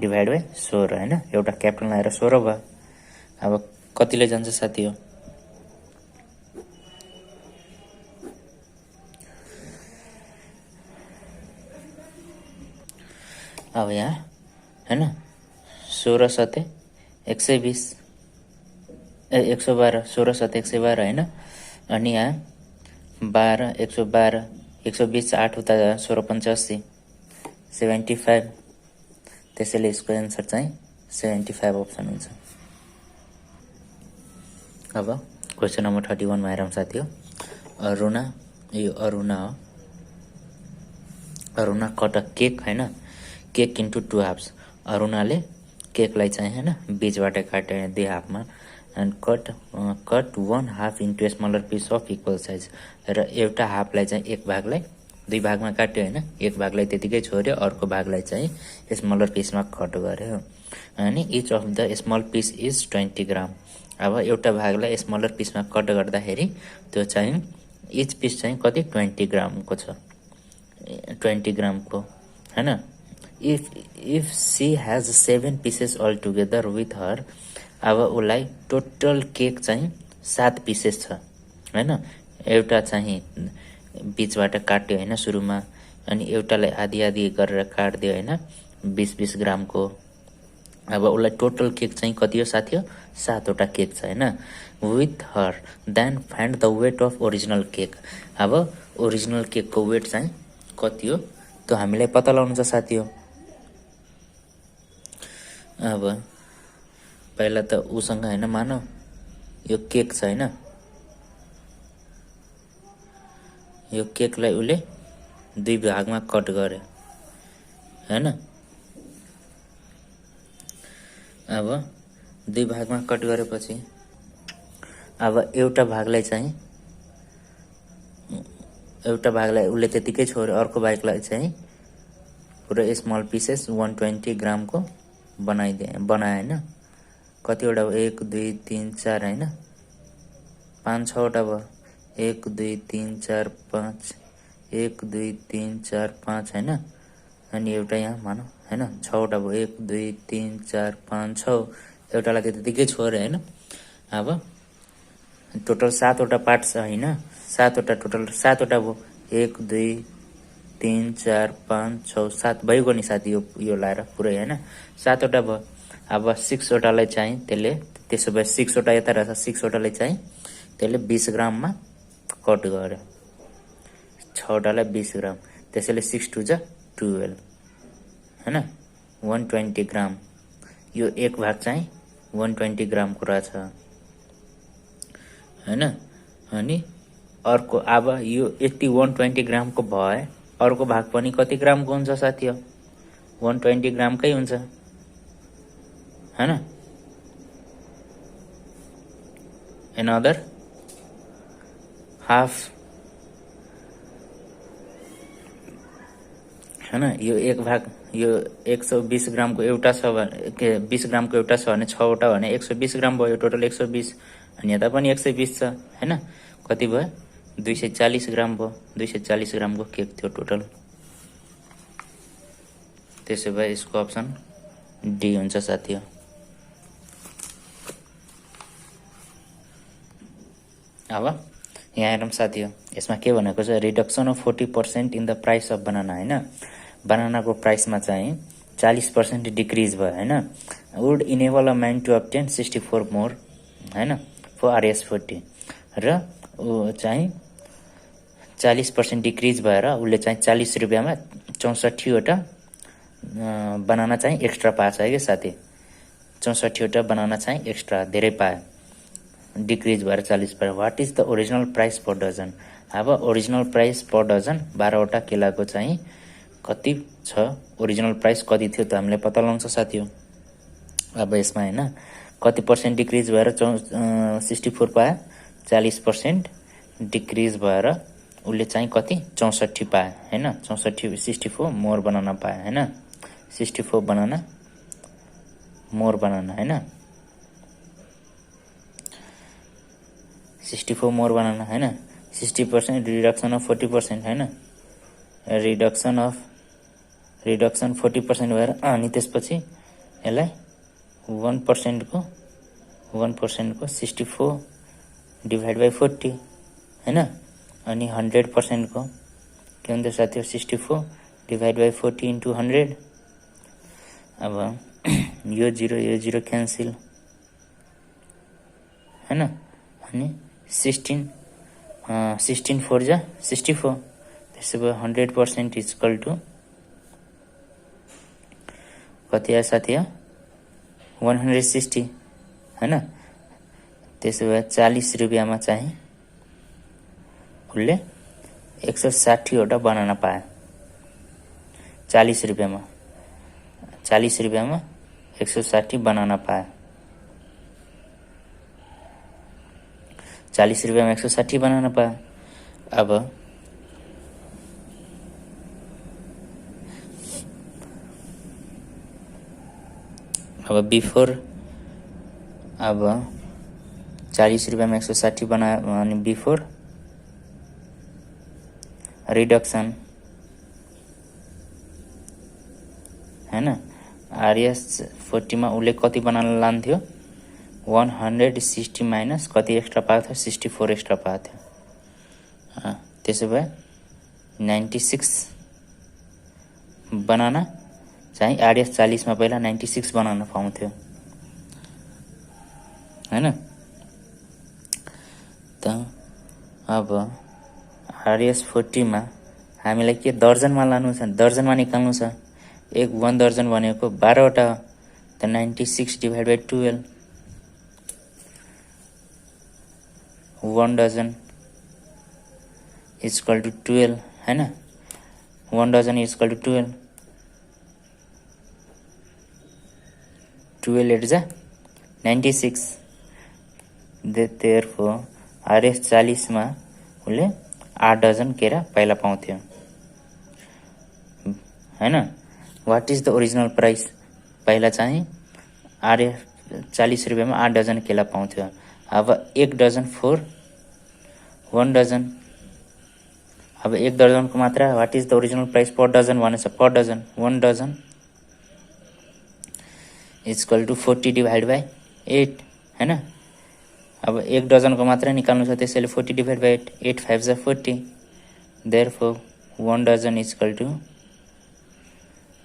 डिभाइड बाई 16 हैन, एउटा क्याप्टन लाएर 16 भयो। अब कतिले जान्छ साथी हो? अब यहाँ हैन 16 सते 120, 112, 16 सते 112 हैन, अनि यहाँ 12, 112, 120, 8 उता 16, 85, 75। त्यसैले यसको एन्सर चाहिँ 75 अप्सन हुन्छ। अब क्वेसन नम्बर 31 मा हेरौँ साथी हो। अरुणा, यो अरुणा हो। अरुणा कट अ केक हैन, केक इन्टु 2 हाफ्स। अरुणाले केकलाई चाहिँ हैन बीचबाट काट्यो 2 हाफमा, and cut 1 half into smaller piece of equal size. र एउटा हाफलाई चाहिँ एक भागलाई 2 भागमा काट्यो हैन, एक भागलाई त्यतिकै छोड्यो, अर्को भागलाई चाहिँ स्मलर पिसमा कट गर्यो। अनि each of the small piece is 20 gram. अब एउटा भागलाई स्मलर पिसमा कट गर्दाखेरि त्यो चाहिँ इच पिस चाहिँ कति 20 ग्रामको छ, 20 ग्रामको हैन। If she has 7 pieces all together with her, अब उसलाई टोटल केक चाहिँ 7 पिसेस छ हैन। एउटा चाहिँ बीचबाट काट्यो हैन सुरुमा, अनि एउटालाई आधी आधी गरेर काट्दियो हैन 20-20 ग्रामको। अब उसलाई टोटल केक चाहिँ कति हो साथी हो? 7वटा केक छ हैन। With her then find the weight of original cake. अब ओरिजिनल केकको वेट चाहिँ कति हो त्यो हामीलाई पत्ता लगाउनु छ साथी हो। अब पहिला त उसँग हैन, मानौ यो केक छ हैन, यो केकलाई उले 2 भागमा कट गर्यो हैन। अब 2 भागमा कट गरेपछि अब एउटा भागलाई उसले त्यतिकै छोड्यो, अर्को भागलाई चाहिँ पुरै स्मल पिसेस 120 ग्रामको बनायो हैन। कतिवटा 1 2 3 4 हैन, 5-6वटा भयो। 1 2 3 4 5, 1 2 3 4 5 हैन, अनि एउटा यहाँ मानौ हैन 6वटा भयो। 1 2 3 4 5 6, एउटालाई त्यतिकै छोड्यो हैन। अब टोटल 7वटा पार्ट छ हैन, 7वटा टोटल 7वटा भयो। 1 2 3 4 5 6 7 भइगयो नि साथी, यो लाएर पुरै हैन 7वटा भयो। अब 6वटालाई चाहिँ त्यसले, त्यसो भए 6वटा यता रहेछ, 6वटालाई चाहिँ त्यसले 20 ग्राममा कट गर्यो। 6वटालाई 20 ग्राम, त्यसैले 6 2 जा 12 हैन, 120 ग्राम। यो एक भाग चाहिँ 120 ग्रामको रहेछ हैन। अनि अर्को, अब यो यति 120 ग्रामको भए अर्को भाग पनि कति ग्रामको हुन्छ साथी हो? 120 ग्रामकै हुन्छ हैन। another हाफ हैन, यो यो 120 ग्रामको एउटा छ भने के 20 ग्रामको एउटा छ भने 6 वटा भने 120 ग्राम भयो, टोटल 120। अनि यता पनि 120 छ हैन, कति भयो 240 ग्राम भयो। 240 ग्रामको केक थियो टोटल। त्यसो भए यसको अप्सन डी हुन्छ साथी। अब यहाँ हेरौँ साथी, यसमा के भनेको छ, reduction of 40% in the price of banana हैन। बनानाको प्राइसमा चाहिँ 40% डिक्रिज भयो हैन। Would enable a man to obtain 64 more हैन फर RS40। र ऊ चाहिँ 40% डिक्रिज भएर उसले चाहिँ 40 रुपियाँमा 64 वटा बनाना चाहिँ एक्स्ट्रा पाएछ है कि साथी। 64 वटा बनाना चाहिँ एक्स्ट्रा धेरै पाए, डिक्रिज भएर 40 पाए। What is the original price per dozen. अब ओरिजिनल प्राइस पर डजन 12 वटा केलाको चाहिँ कति छ, ओरिजिनल प्राइस कति थियो त हामीले पत्ता लगाउन साथी हो। अब यसमा हैन कति पर्सेन्ट डिक्रिज भएर 64 पाए, 40% डिक्रिज भएर उसले चाहिँ कति 64 पाए हैन। 64 64 मोर बनाना पाए हैन। 64 बनाना मोर बनाना हैन, 64 मोर बनाना हैन। 60% रिडक्सन अफ 40% हैन, रिडक्सन 40% भएर अनि त्यसपछि यसलाई 1% को 64 डिभाइड बाई 40 हैन। अनि 100% को के हुन्छ साथी 64 डिभाइड बाई 40 इन्टु 100। अब यो 0 क्यान्सिल हैन। अनि 16 4 जा 64। त्यसो भए 100% इक्वल टु कति आयो साथी 160 हैन। त्यसो भए 40 रुपियाँमा चाहिँ उसले 160 वटा बनाना पाए। 40 रुपियाँमा 160 बनाना पाए। 40 रुपियाँमा 160 बनाना पाए। अब बिफोर 40 रुपियाँमा 160 बनायो अनि बिफोर रिडक्सन हैन। RS40 मा उसले कति बनाना लान्थ्यो 160 माइनस कति एक्स्ट्रा पाएको थियो 64 एक्स्ट्रा पाएको थियो। त्यसो भए 96 बनाना चाहिँ RS40 मा पहिला 96 बनाना पाउँथ्यो हैन। त अब RS40 मा हामीलाई के दर्जनमा लानु छ, दर्जनमा निकाल्नु छ। 1 दर्जन भनेको 12 वटा, त 96 divide by 12 1 dozen equal to 12 हैन। 1 डजन इक्वल टु 12, 12 8 जा 96। देयरफोर RS40 मा उसले 8 डजन केरा पहिला पाउँथ्यो हैन। What is the original price, पहिला चाहिँ RS40 रुपियाँमा 8 डजन केला पाउँथ्यो। अब 1 डजन 4 1 डजन। अब 1 दर्जनको मात्रा what is the original price per dozen भनेछ, per dozen 1 dozen equal to 40 divide by 8 हैन। अब 1 डजनको मात्रा निकाल्नु छ, त्यसैले 40 डिभाइड बाई 8, 8 5 जा 40। Therefore 1 dozen equal to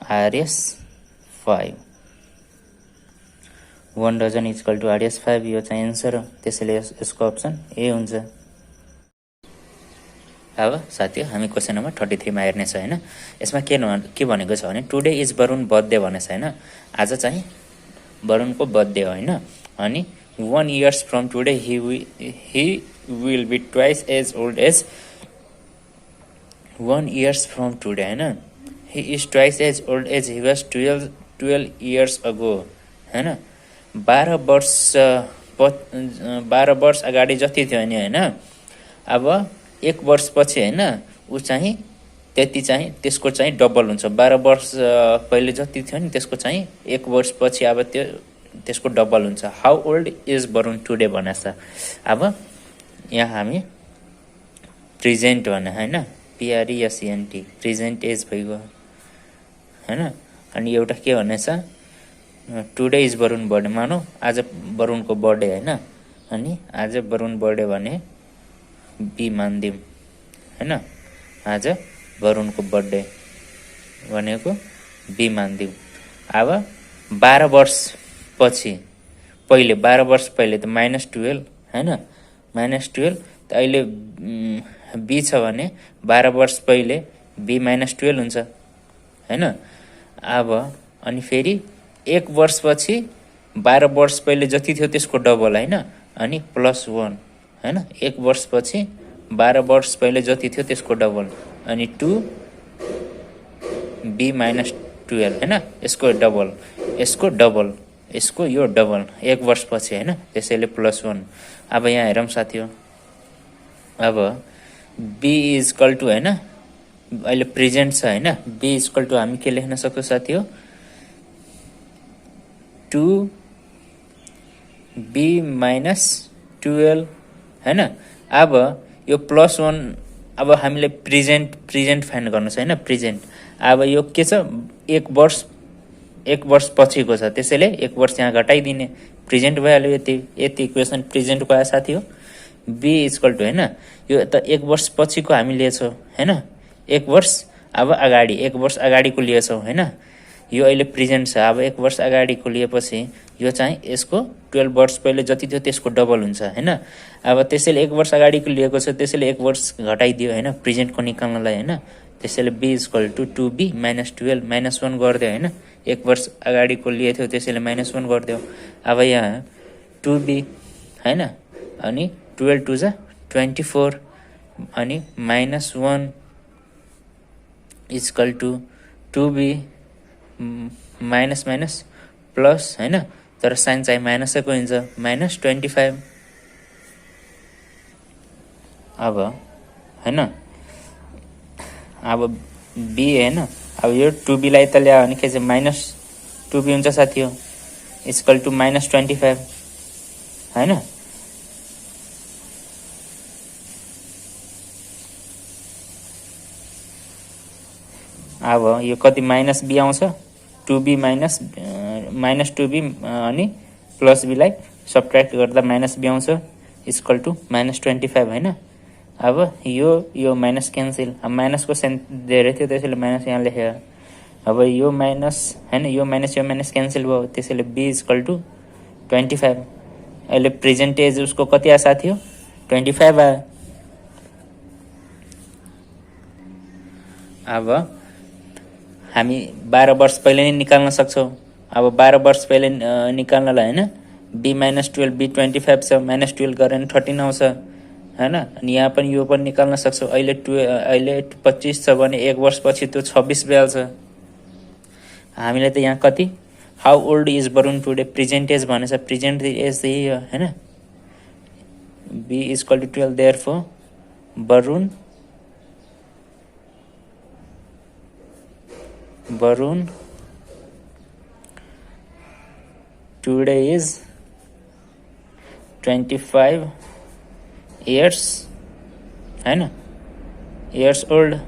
RS5। 1 dozen equal to RS5 यो चाहिँ एन्सर हो। त्यसैले यसको अप्सन ए हुन्छ। अब साथी हामी क्वेसन नम्बर 33 मा हेर्नेछ हैन। यसमा के भनेको छ भने टुडे इज वरुण बर्थडे भनेछ हैन। आज चाहिँ वरुणको बर्थडे हो हैन। अनि 1 years from today he will be twice as old as 1 years from today हैन। he is twice as old as he was 12 years ago हैन। 12 वर्ष अगाडि जति थियो नि हैन, अब 1 वर्ष पछि हैन उ चाहिँ त्यति चाहिँ त्यसको चाहिँ डबल हुन्छ। 12 वर्ष पहिले जति थियो नि त्यसको चाहिँ 1 वर्षपछि अब त्यसको डबल हुन्छ। How old is Varun today भनेछ। अब यहाँ हामी प्रेजेन्ट भने होइन, PRESENT प्रेजेन्ट एज भइगयो होइन। अनि एउटा के भनेछ, टुडे इज वरुण बर्थडे, मानौ आज वरुणको बर्थडे होइन। अनि आज वरुण बर्थडे भने बी मानिदिउँ होइन, आज वरुणको बर्थडे भनेको बी मानिदिउँ। अब 12 वर्ष पछि पहिले 12 वर्ष पहिले त -12 होइन, -12 त अहिले बी छ भने 12 वर्ष पहिले बी -12 हुन्छ होइन। अब अनि फेरि 1 वर्षपछि 12 वर्ष पहिले जति थियो त्यसको डबल होइन, अनि +1 होइन। 1 वर्षपछि 12 वर्ष पहिले जति थियो त्यसको डबल, अनि 2b -12 होइन। यसको डबल, यसको डबल, यसको यो डबल 1 वर्षपछि होइन, त्यसैले +1। अब यहाँ हेरौँ साथीहो, अब b इजकल टु होइन, अहिले प्रेजेन्ट छ होइन, b इजकल टु हामी के लेख्न सक्छौँ साथीहो, 2b -12 होइन। अब यो +1, अब हामीले प्रेजेन्ट फाइन्ड गर्नु छ होइन, प्रेजेन्ट। अब यो के छ, 1 वर्ष पछिको छ, त्यसैले 1 वर्ष यहाँ घटाइदिने, प्रेजेन्ट भइहाल्यो। यति इक्वेसन प्रेजेन्टको आयो साथी हो। बी इजकल टु होइन, यो त 1 वर्ष पछिको हामी लिएछौँ होइन, 1 वर्ष अब अगाडि, 1 वर्ष अगाडिको लिएछौँ होइन। यो अहिले प्रेजेन्ट छ, अब 1 वर्ष अगाडिको लिएपछि यो चाहिँ यसको 12 वर्ष पहिले जति थियो त्यसको डबल हुन्छ होइन। अब त्यसैले 1 वर्ष अगाडिको लिएको छ, त्यसैले 1 वर्ष घटाइदियो होइन प्रेजेन्टको निकाल्नलाई होइन। त्यसैले बी इजकल टु 2b -12 -1 गरिदियो होइन, 1 वर्ष अगाडिको लिएको थियो त्यसैले -1 गरिदियो। अब यहाँ 2b होइन, अनि 12 2 जा 24 अनि -1 is equal to 2b minus plus होइन, तर साइन चाहिँ माइनसैको हुन्छ, -25। अब होइन, अब बी होइन, अब यो 2b लाई त ल्यायो भने के चाहिँ -2b हुन्छ साथी हो, इजकल टु -25 होइन। अब यो कति -b आउँछ, 2b -2b अनि +b लाई सब्ट्र्याक्ट गर्दा -b आउँछ, इजकल टु -25 होइन। अब यो माइनस क्यान्सिल, अब माइनसको साइन धेरै थियो त्यसैले माइनस यहाँ लेखेँ। अब यो माइनस होइन, यो माइनस क्यान्सिल भयो, त्यसैले बी इजकल टु 25। अहिले प्रेजेन्टेज उसको कति आयो साथी हो, 25 आयो। अब हामी 12 वर्ष पहिले नै निकाल्न सक्छौँ। अब 12 वर्ष पहिले निकाल्नलाई होइन, b -12 b 25 छ, -12 गरेर 13 आउँछ होइन। अनि यहाँ पनि यो पनि निकाल्न सक्छौँ। अहिले 25 छ भने 1 वर्षपछि त्यो 26 भइहाल्छ। हामीले त यहाँ कति, how old is Varun today, present age भनेछ, प्रेजेन्ट एज यही हो होइन। b equal to 12, therefore Varun today is 25 years होइन, years old,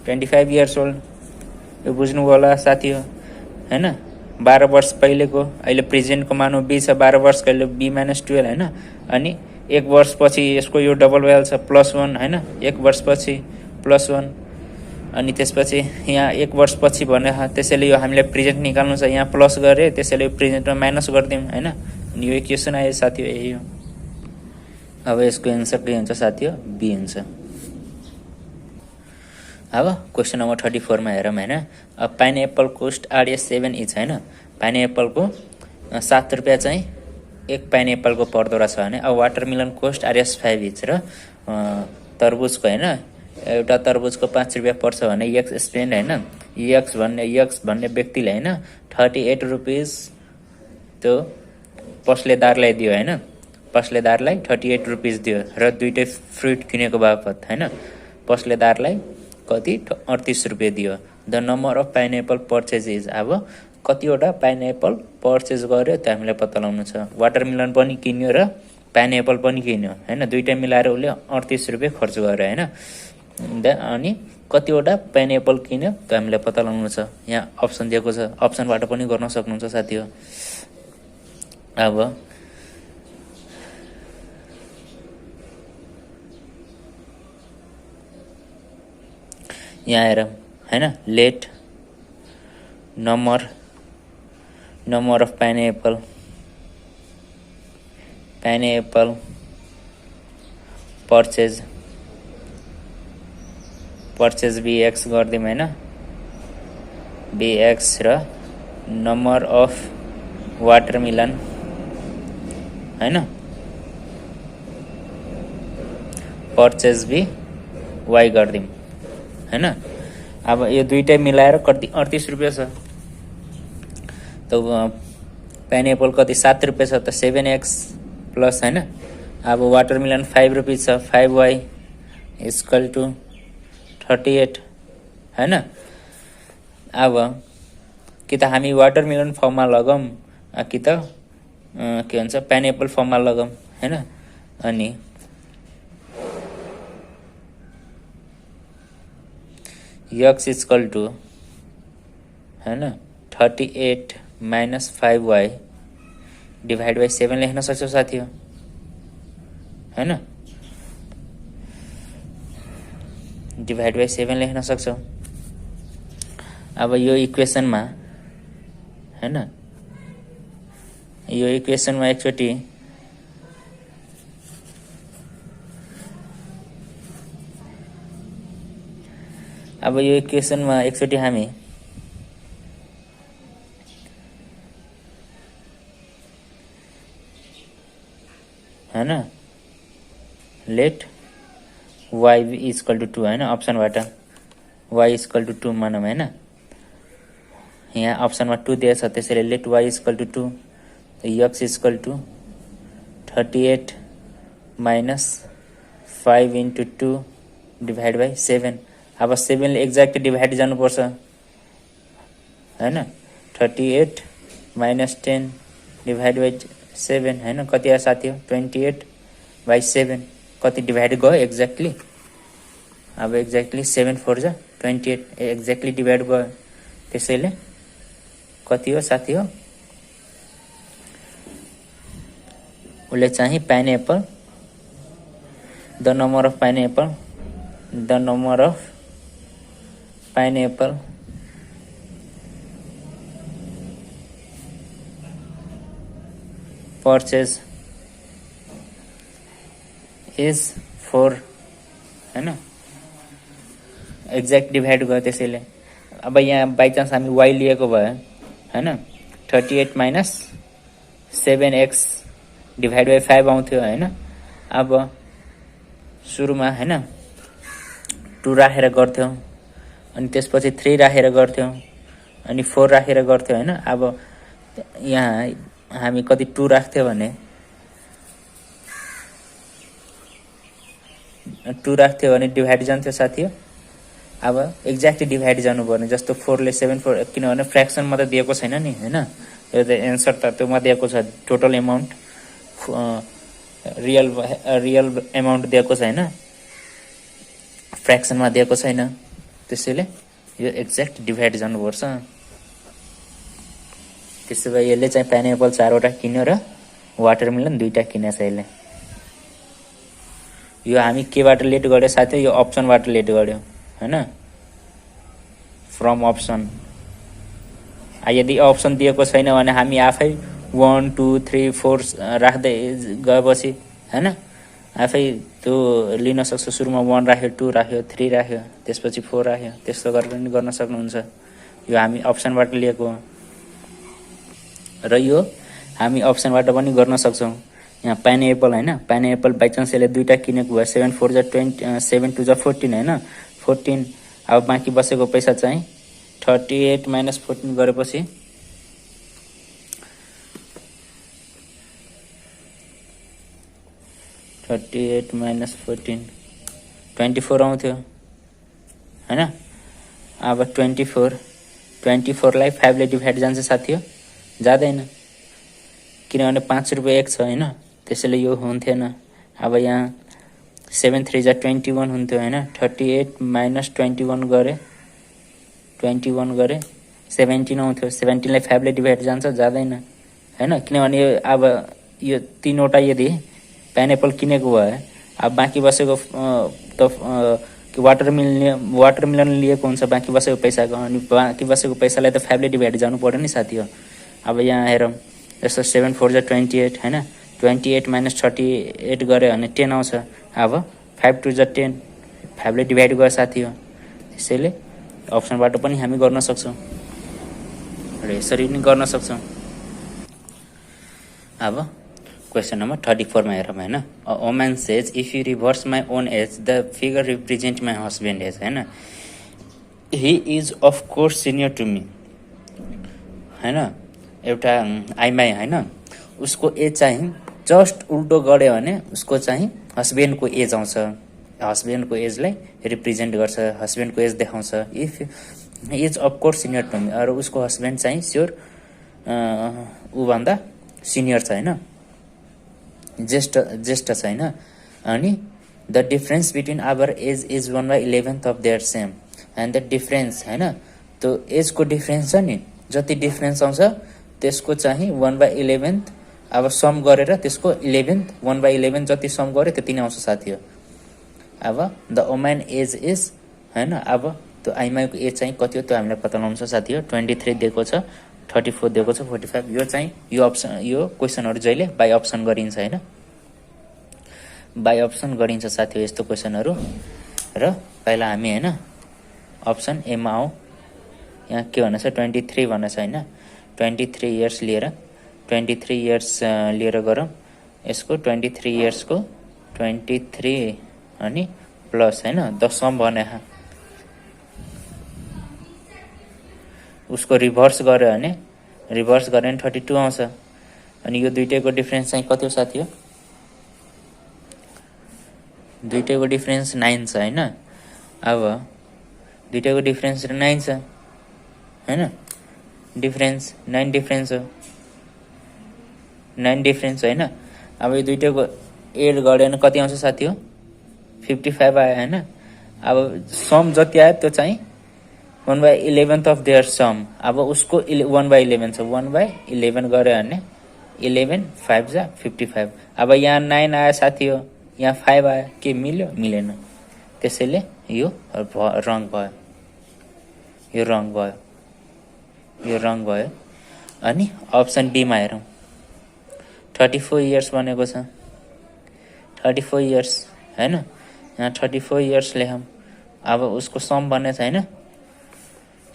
25 years old। यो बुझ्नु होला साथी हो होइन। 12 वर्ष पहिलेको, अहिले प्रेजेन्टको मानौ बी छ, 12 वर्ष कहिले b -12 होइन। अनि 1 वर्षपछि यसको यो डबल भइहाल्छ, +1 होइन, 1 वर्षपछि +1। अनि त्यसपछि यहाँ 1 वर्षपछि भने, त्यसैले यो हामीले प्रेजेन्ट निकाल्नु छ, यहाँ प्लस गरे त्यसैले प्रेजेन्टमा माइनस गरिदिउँ होइन। अनि यो इक्वेसन आयो साथी हो, यही हो। अब यसको एन्सर के हुन्छ साथी हो, बी हुन्छ। अब क्वेसन नम्बर 34 मा हेरौँ होइन। पाइनएप्पल कोस्ट RS7 इच होइन, पाइनएप्पलको 7 रुपियाँ चाहिँ एक पाइनएप्पलको पर्दो रहेछ भने। अब वाटरमेलन कोस्ट RS5 इच र तरबुजको होइन, एउटा तरबुजको 5 रुपियाँ पर्छ भने यक्स स्पेन्ड होइन, यक्स भन्ने व्यक्तिले होइन 38 रुपिस त्यो पसलेदारलाई दियो होइन, पसलेदारलाई 38 रुपिस दियो र दुइटै फ्रुट किनेको बापत होइन। पसलेदारलाई कति 38 रुपियाँ दियो। The number of pineapple purchase is, अब कतिवटा पाइनएप्पल पर्चेज गर्यो त्यो हामीलाई पत्ता लगाउनु छ। वाटरमेलन पनि किन्यो र पाइनएप्पल पनि किन्यो होइन, दुइटा मिलाएर उसले 38 रुपियाँ खर्च गर्यो होइन। अनि कतिवटा पाइनएप्पल किन्यो त्यो हामीलाई पत्ता लगाउनु छ। यहाँ अप्सन दिएको छ, अप्सनबाट पनि गर्न सक्नुहुन्छ साथी हो। अब यहाँ आएर होइन, let number of pineapple purchase BX गरिदिउँ होइन, BX र नम्बर अफ वाटरमेलन होइन पर्चेज BY गरिदिउँ होइन। अब यो दुइटै मिलाएर कति 38 रुपियाँ छ। त पाइनएप्पल कति 7 रुपियाँ छ त 7X प्लस होइन। अब वाटरमेलन 5 रुपियाँ छ, 5Y इक्वल टु 38 होइन। अब कि त हामी वाटरमेलन फर्ममा लगाऊँ कि त के भन्छ पाइनएप्पल फर्ममा लगाऊँ होइन। अनि x इक्वल टु होइन 38 माइनस 5y डिभाइड बाई 7 लेख्न सक्छौ साथी हो होइन, डिभाइड बाई 7 लेख्न सक्छौ। अब यो इक्वेसनमा होइन, यो इक्वेसनमा एकचोटि हामी होइन लेट y इक्वल टु 2 होइन, अप्सनबाट y इक्वल टु 2 मानौँ होइन। यहाँ अप्सनमा 2 दिएको छ, त्यसैले let y equal to 2, x equal to 38 minus 5 into 2 divide by 7। अब 7 ले एक्ज्याक्ट डिभाइड जानुपर्छ होइन। 38 माइनस 10 डिभाइड बाई 7 होइन, कति आयो साथी हो 28 बाई 7, कति डिभाइड गयो एक्ज्याक्टली। अब एक्ज्याक्टली 7 4 जा 28 एक्ज्याक्टली डिभाइड गयो, त्यसैले कति हो साथी हो उसले चाहिँ pineapple the number of pineapple purchase is 4 होइन, एक्ज्याक्ट डिभाइड गयो त्यसैले। अब यहाँ बाइचान्स हामी y लिएको भयो होइन, 38 माइनस 7x डिभाइड बाई 5 आउँथ्यो होइन। अब सुरुमा होइन 2 राखेर गर्थ्यौँ, अनि त्यसपछि 3 राखेर गर्थ्यौँ, अनि 4 राखेर गर्थ्यौँ होइन। अब यहाँ हामी कति 2 राख्थ्यो भने 2 राख्थ्यो भने डिभाइड जान्थ्यो साथी हो। अब एक्ज्याक्ट डिभाइड जानु पर्ने, जस्तो 4 ले 7 4, किनभने फ्र्याक्सनमा त दिएको छैन नि होइन, यो त एन्सर त त्योमा दिएको छ, टोटल एमाउन्ट रियल एमाउन्ट दिएको छैन, फ्र्याक्सनमा दिएको छैन, त्यसैले यो एक्ज्याक्ट डिभाइड जानुपर्छ। त्यसो भए यसले चाहिँ पाइनएप्पल 4वटा किन्यो र वाटरमेलन 2टा किनेछ यसले। यो हामी केबाट लेट गर्यो साथी, यो अप्सनबाट लेट गर्यो होइन, फ्रम अप्सन। यदि अप्सन दिएको छैन भने हामी आफै 1 2 3 4 राख्दै गएपछि होइन आफै त्यो लिन सक्छ। सुरुमा 1 राख्यो, 2 राख्यो, 3 राख्यो, त्यसपछि 4 राख्यो, त्यस्तो गरेर पनि गर्न सक्नुहुन्छ। यो हामी अप्सनबाट लिएको हो र यो हामी अप्सनबाट पनि गर्न सक्छौँ। यहाँ पाइनएप्पल होइन, पाइनएप्पल बाइचान्स यसले 2टा किनेको भयो, 7 4 जा 20, 7 2 जा 14 होइन, 14। अब बाँकी बसेको पैसा चाहिँ 38 माइनस 14 गरेपछि 38 माइनस 14 24 आउँथ्यो हैन। अब 24लाई 5ले डिभाइड जान्छ साथी हो, जाँदैन किनभने 5 रुपियाँ एक छ हैन, त्यसैले यो हुन्थेन। अब यहाँ 7 3 जा 21 हुन्थ्यो हैन। 38 माइनस 21 गरे 17 आउँथ्यो। 17लाई 5ले डिभाइड जान्छ, जाँदैन हैन, किनभने अब यो 3वटा यदि पाइनएप्पल किनेको भए अब बाँकी बसेको वाटरमेलन लिएको हुन्छ बाँकी बसेको पैसाको, अनि बाँकी बसेको पैसालाई त 5ले डिभाइड जानु पर्यो नि साथी हो। अब यहाँ हेरौँ, जस्तो 7 4 जा 28 हैन। 28 माइनस 38 गऱ्यो भने 10 आउँछ। अब 5 2 जा 10, 5ले डिभाइड गर्यो साथी हो। त्यसैले अप्सनबाट पनि हामी गर्न सक्छौँ र यसरी पनि गर्न सक्छौँ। अब क्वेसन नम्बर 34 मा हेरौँ हैन। A woman says if you reverse my own age the figure represent my husband age हैन। He is of course senior to me हैन। एउटा आइमाई हैन, उसको एज चाहिँ जस्ट उल्टो गऱ्यो भने उसको चाहिँ हस्बेन्डको एज आउँछ। हस्बेन्डको एजलाई रिप्रेजेन्ट गर्छ, हस्बेन्डको एज देखाउँछ। If is of course senior to me, अरू उसको हस्बेन्ड चाहिँ स्योर ऊभन्दा सिनियर छ हैन, ज्येष्ठ छ हैन। अनि the difference between our age is 1/11 of their same, and the difference हैन, त्यो एजको डिफरेन्स छ नि, जति डिफरेन्स आउँछ त्यसको चाहिँ 1/11। अब सम गरेर त्यसको 1/11 जति सम गऱ्यो त्यति नै आउँछ साथी हो। अब द वुमन एज इज हैन। अब त्यो आइमाईको एज चाहिँ कति हो त्यो हामीलाई पत्ता लगाउनु छ साथी हो। 23 दिएको छ, 34 दिएको छ, 45। यो चाहिँ यो क्वेसनहरू जहिले बाई अप्सन गरिन्छ हैन, बाई अप्सन गरिन्छ साथी हो यस्तो क्वेसनहरू। र पहिला हामी हैन अप्सन एमा आऊ। यहाँ के भनेछ 23 भनेछ हैन। 23 इयर्स लिएर गरौँ। यसको 23 इयर्सको 23 अनि प्लस हैन 10 सम भने उसको रिभर्स गर्यो भने 32 आउँछ। अनि यो दुईटैको डिफरेन्स चाहिँ कति हो साथी हो? दुईटैको डिफरेन्स 9 छ हैन। अब दुईटैको डिफरेन्स 9 छ हैन, डिफरेन्स 9 डिफरेन्स हो, 9 डिफरेन्स हैन। अब यो दुईटैको एड गर्यो भने कति आउँछ साथी हो? 55 आयो हैन। अब सम जति आयो त्यो चाहिँ 1/11 अफ देयर सम। अब उसको 1/11 छ, 1/11 गर्यो भने 11 5 जा 55। अब यहाँ 9 आयो साथी हो, यहाँ 5 आयो, के मिल्यो? मिलेन। त्यसैले यो रङ भयो, यो रङ भयो। अनि अप्सन डीमा हेरौँ। 34 इयर्स भनेको छ, 34 इयर्स हैन। यहाँ 34 इयर्स लेखौँ। अब उसको सम भन्ने छ हैन,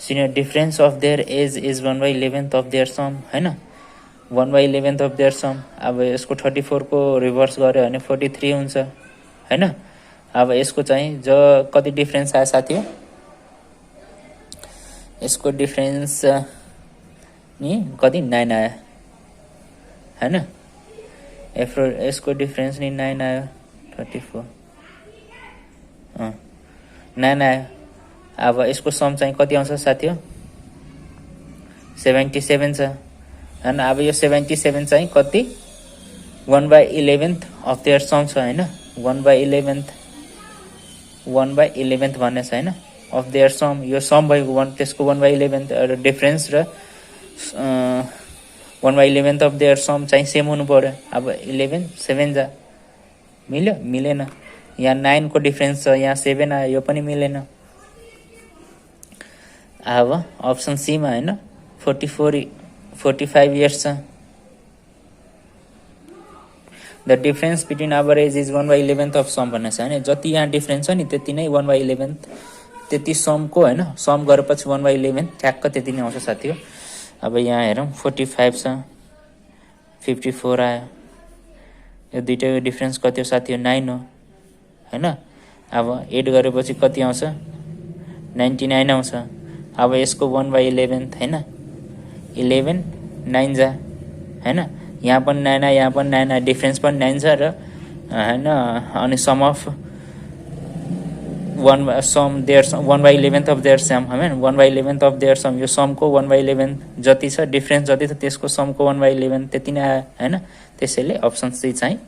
senior difference of their age is 1/11 of their sum हैन, 1/11 अफ देयर सम। अब यसको 34 को रिभर्स गर्यो भने 43 हुन्छ हैन। अब यसको चाहिँ कति डिफरेन्स आयो साथी हो? यसको डिफरेन्स नि कति 9 आयो हैन। यसको डिफरेन्स नि 9 आयो, 34 9 आयो। अब यसको सम चाहिँ कति आउँछ साथी हो? 77 छ हैन। अब यो 77 चाहिँ कति? 1/11 अफ देयर सम छ हैन। 1/11 भन्ने छ हैन अफ देयर सम। यो सम भएको त्यसको 1/11 डिफरेन्स र 1/11 अफ देयर सम चाहिँ सेम हुनु पर्यो। अब 11 7 जा मिल्यो? मिलेन। यहाँ 9 को डिफरेन्स छ, यहाँ 7 आयो, यो पनि मिलेन। अब अप्सन सी मा हैन 45 इयर्स छ। The difference between our age is 1/11 of sum भन्ने छ हैन। जति यहाँ डिफरेन्स छ नि त्यति नै 1/11, त्यति समको हैन, सम गरेपछि 1/11 ठ्याक्क त्यति नै आउँछ साथी हो। अब यहाँ हेरौँ 45 छ, 54 आयो। यो दुईटैको डिफरेन्स कति हो साथी हो? 9 हो हैन। अब एड गरेपछि कति आउँछ? 99 आउँछ। अब यसको 1/11 हैन, 11 9 जा हैन। यहाँ पनि 9 आयो, यहाँ पनि 9 आयो, डिफरेन्स पनि 9 छ र हैन। अनि sum of 1/11 of their sum हैन 1/11 अफ देयर सम यो समको 1/11 जति छ डिफरेन्स जति छ त्यसको समको 1/11 त्यति नै आयो हैन त्यसैले अप्सन सी चाहिँ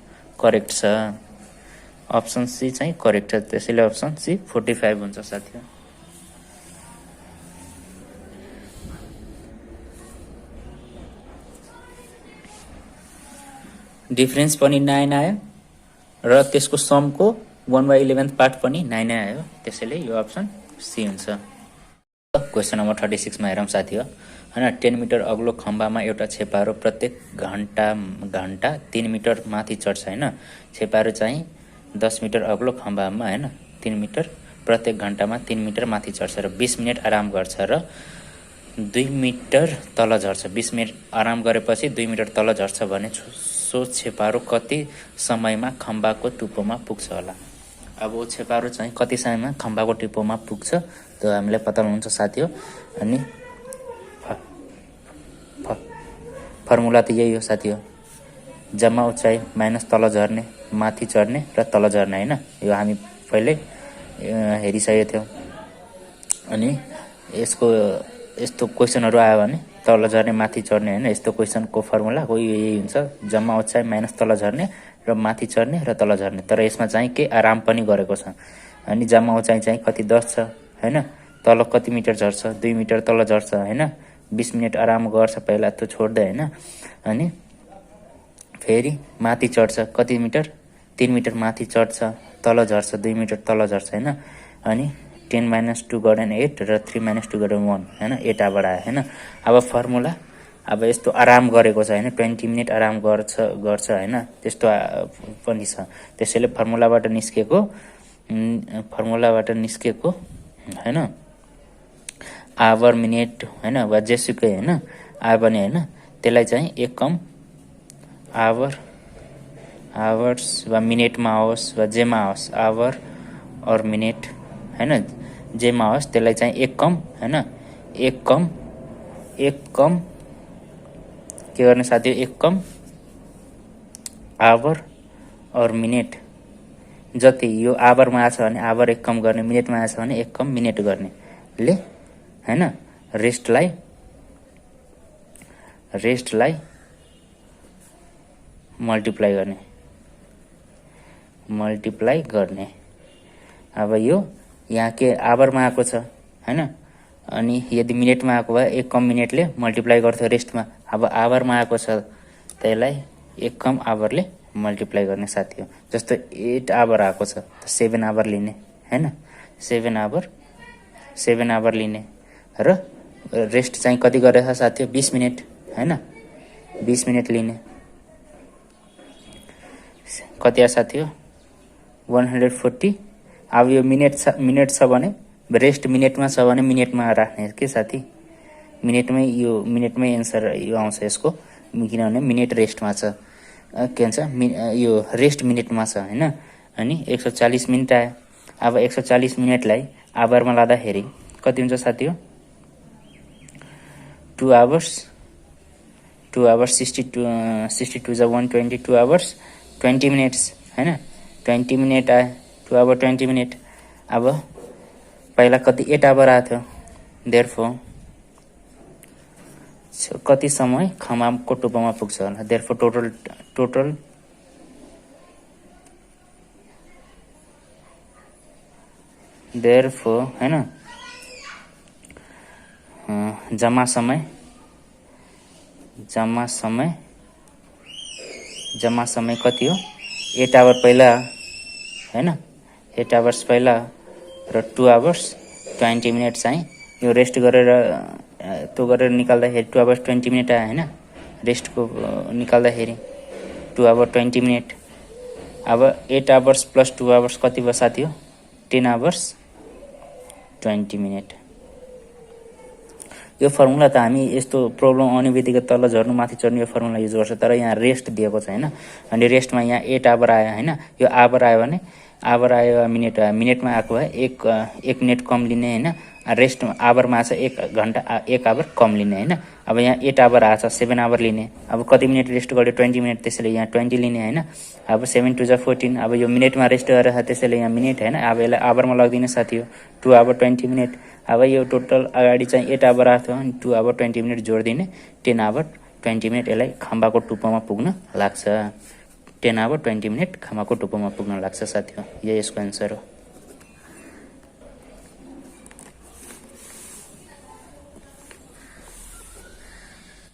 करेक्ट छ अप्सन सी चाहिँ करेक्ट छ त्यसैले अप्सन सी 45 हुन्छ साथीहरु डिफरेन्स पनि 9 आयो र त्यसको समको 1/11 पार्ट पनि 9 आयो त्यसैले यो अप्सन सी हुन्छ क्वेशन नम्बर 36 मा हेरौं साथीहरु हैन 10 मिटर अग्लो खम्बामा एउटा छेपारो प्रत्येक घण्टा 3 मिटर माथि चढ्छ हैन छेपारो चाहिँ 10 मिटर अग्लो खम्बामा हैन 3 मिटर प्रत्येक घण्टामा 3 मिटर माथि चढ्छ र 20 मिनेट आराम गर्छ र 2 मिटर तल झर्छ 20 मिनेट आराम गरेपछि 2 मिटर तल झर्छ भने सो छेपारो कति समयमा खम्बाको टुप्पोमा पुग्छ होला अब छेपारो चाहिँ कति समयमा खम्बाको टुप्पोमा पुग्छ त्यो हामीलाई पत्ता हुन्छ साथी हो अनि फर्मुला त यही हो साथी हो जम्मा उचाइ माइनस तल झर्ने माथि चढ्ने र तल झर्ने हैन यो हामी पहिले हेरिसकेको थियौं अनि यस्तो क्वेशनहरु आयो भने तल झर्ने माथि चढ्ने हैन यस्तो क्वेशनको फर्मुला हो यही हुन्छ जम्मा उचाइ माइनस तल झर्ने र माथि चढ्ने र तल झर्ने तर यसमा चाहिँ के आराम पनि गरेको छ अनि जम्मा उचाइ चाहिँ कति 10 छ हैन तल कति मिटर झर्छ 2 मिटर तल झर्छ हैन 20 मिनेट आराम गर्छ पहिला त्यो छोड्दै हैन अनि फेरि माथि चढ्छ कति मिटर 3 मिटर माथि चढ्छ तल झर्छ 2 मिटर तल झर्छ हैन अनि 10 - 2 गरेन 8 र 3 - 2 गरेन 1 हैन 8 आबाट आयो हैन अब फर्मुला अब यस्तो आराम गरेको छ हैन 20 मिनेट आराम गर्छ हैन त्यस्तो पनि छ त्यसैले फर्मुलाबाट निस्केको हैन आवर मिनेट हैन वा जेसुकै हैन आयो भने हैन त्यसलाई चाहिँ एक कम आवर्स वा मिनेटमा आओस् वा जेमा आओस् आवर और मिनेट हैन जेमा आओस् त्यसलाई चाहिँ एक कम हैन एक कम के गर्ने साथी एक कम आवर और मिनेट जति यो आवरमा आछ भने आवर एक कम गर्ने मिनेटमा आछ भने एक कम मिनेट गर्ने ले हैन रेस्टलाई मल्टिप्लाई गर्ने अब यो यहाँ के आवरमा आएको छ हैन अनि यदि मिनेटमा आएको भए एक कम मिनेटले मल्टिप्लाई गर्थ्यो रेस्टमा अब आवरमा आएको छ त्यसलाई एक कम आवरले मल्टिप्लाई गर्ने साथी हो जस्तो 8 आवर आएको छ 7 आवर लिने हैन 7 आवर लिने र रेस्ट चाहिँ कति गरेछ साथी 20 मिनेट हैन 20 मिनेट लिने कति आ साथी हो 140 अब यो मिनेट छ भने रेस्ट मिनेटमा छ भने मिनेटमा राख्ने के साथी मिनेटमै आन्सर यो आउँछ यसको किनभने मिनेट रेस्टमा छ के भन्छ यो रेस्ट मिनेटमा छ हैन अनि 140 मिनेट आयो अब 140 मिनेटलाई आवरमा लाँदाखेरि कति हुन्छ साथी हो 2 आवर्स 62 जा 122 आवर्स 20 मिनेट्स हैन 20 मिनेट आयो 2 आवर 20 मिनेट अब पहिला कति 8 आवर आएको थियो देयरफोर कति समय खम्बाको टुप्पोमा पुग्छ होला देयरफोर टोटल देयरफोर हैन जम्मा समय कति हो 8 आवर पहिला हैन 8 आवर्स पहिला र 2 आवर्स 20 मिनेट चाहिँ यो रेस्ट गरेर त्यो गरेर निकाल्दाखेरि 2 आवर्स 20 मिनेट आयो हैन रेस्टको निकाल्दाखेरि 2 आवर 20 मिनेट अब 8 आवर्स प्लस 2 आवर्स कति भयो साथी हो 10 आवर्स 20 मिनेट यो फर्मुला त हामी यस्तो प्रब्लम आउने बित्तिकै तल झर्नु माथि चढ्नु यो फर्मुला युज गर्छ तर यहाँ रेस्ट दिएको छ हैन अनि रेस्टमा यहाँ 8 आवर आयो हैन यो आवर आयो भने आवर आयो मिनेट आयो मिनेटमा आएको भए एक मिनेट कम लिने हैन रेस्ट आवरमा छ 1 घण्टा 1 आवर कम लिने हैन। अब यहाँ 8 आवर आछ 7 आवर लिने। अब कति मिनेट रेस्ट गर्यो 20 मिनेट, त्यसैले यहाँ 20 लिने हैन। अब 7 2 जा 14, अब यो मिनेटमा रेस्ट गरेर त्यसैले यहाँ मिनेट हैन। अब यसलाई आवरमा लगिदिने साथी हो 2 आवर 20 मिनेट। अब यो टोटल अगाडि चाहिँ 8 आवर आएको थियो, 2 आवर 20 मिनेट जोडिदिने 10 आवर 20 मिनेट यसलाई खम्बाको टुप्पोमा पुग्न लाग्छ। 10 आवर 20 मिनेट खम्बाको टुप्पोमा पुग्न लाग्छ साथी हो। यो यसको एन्सर हो।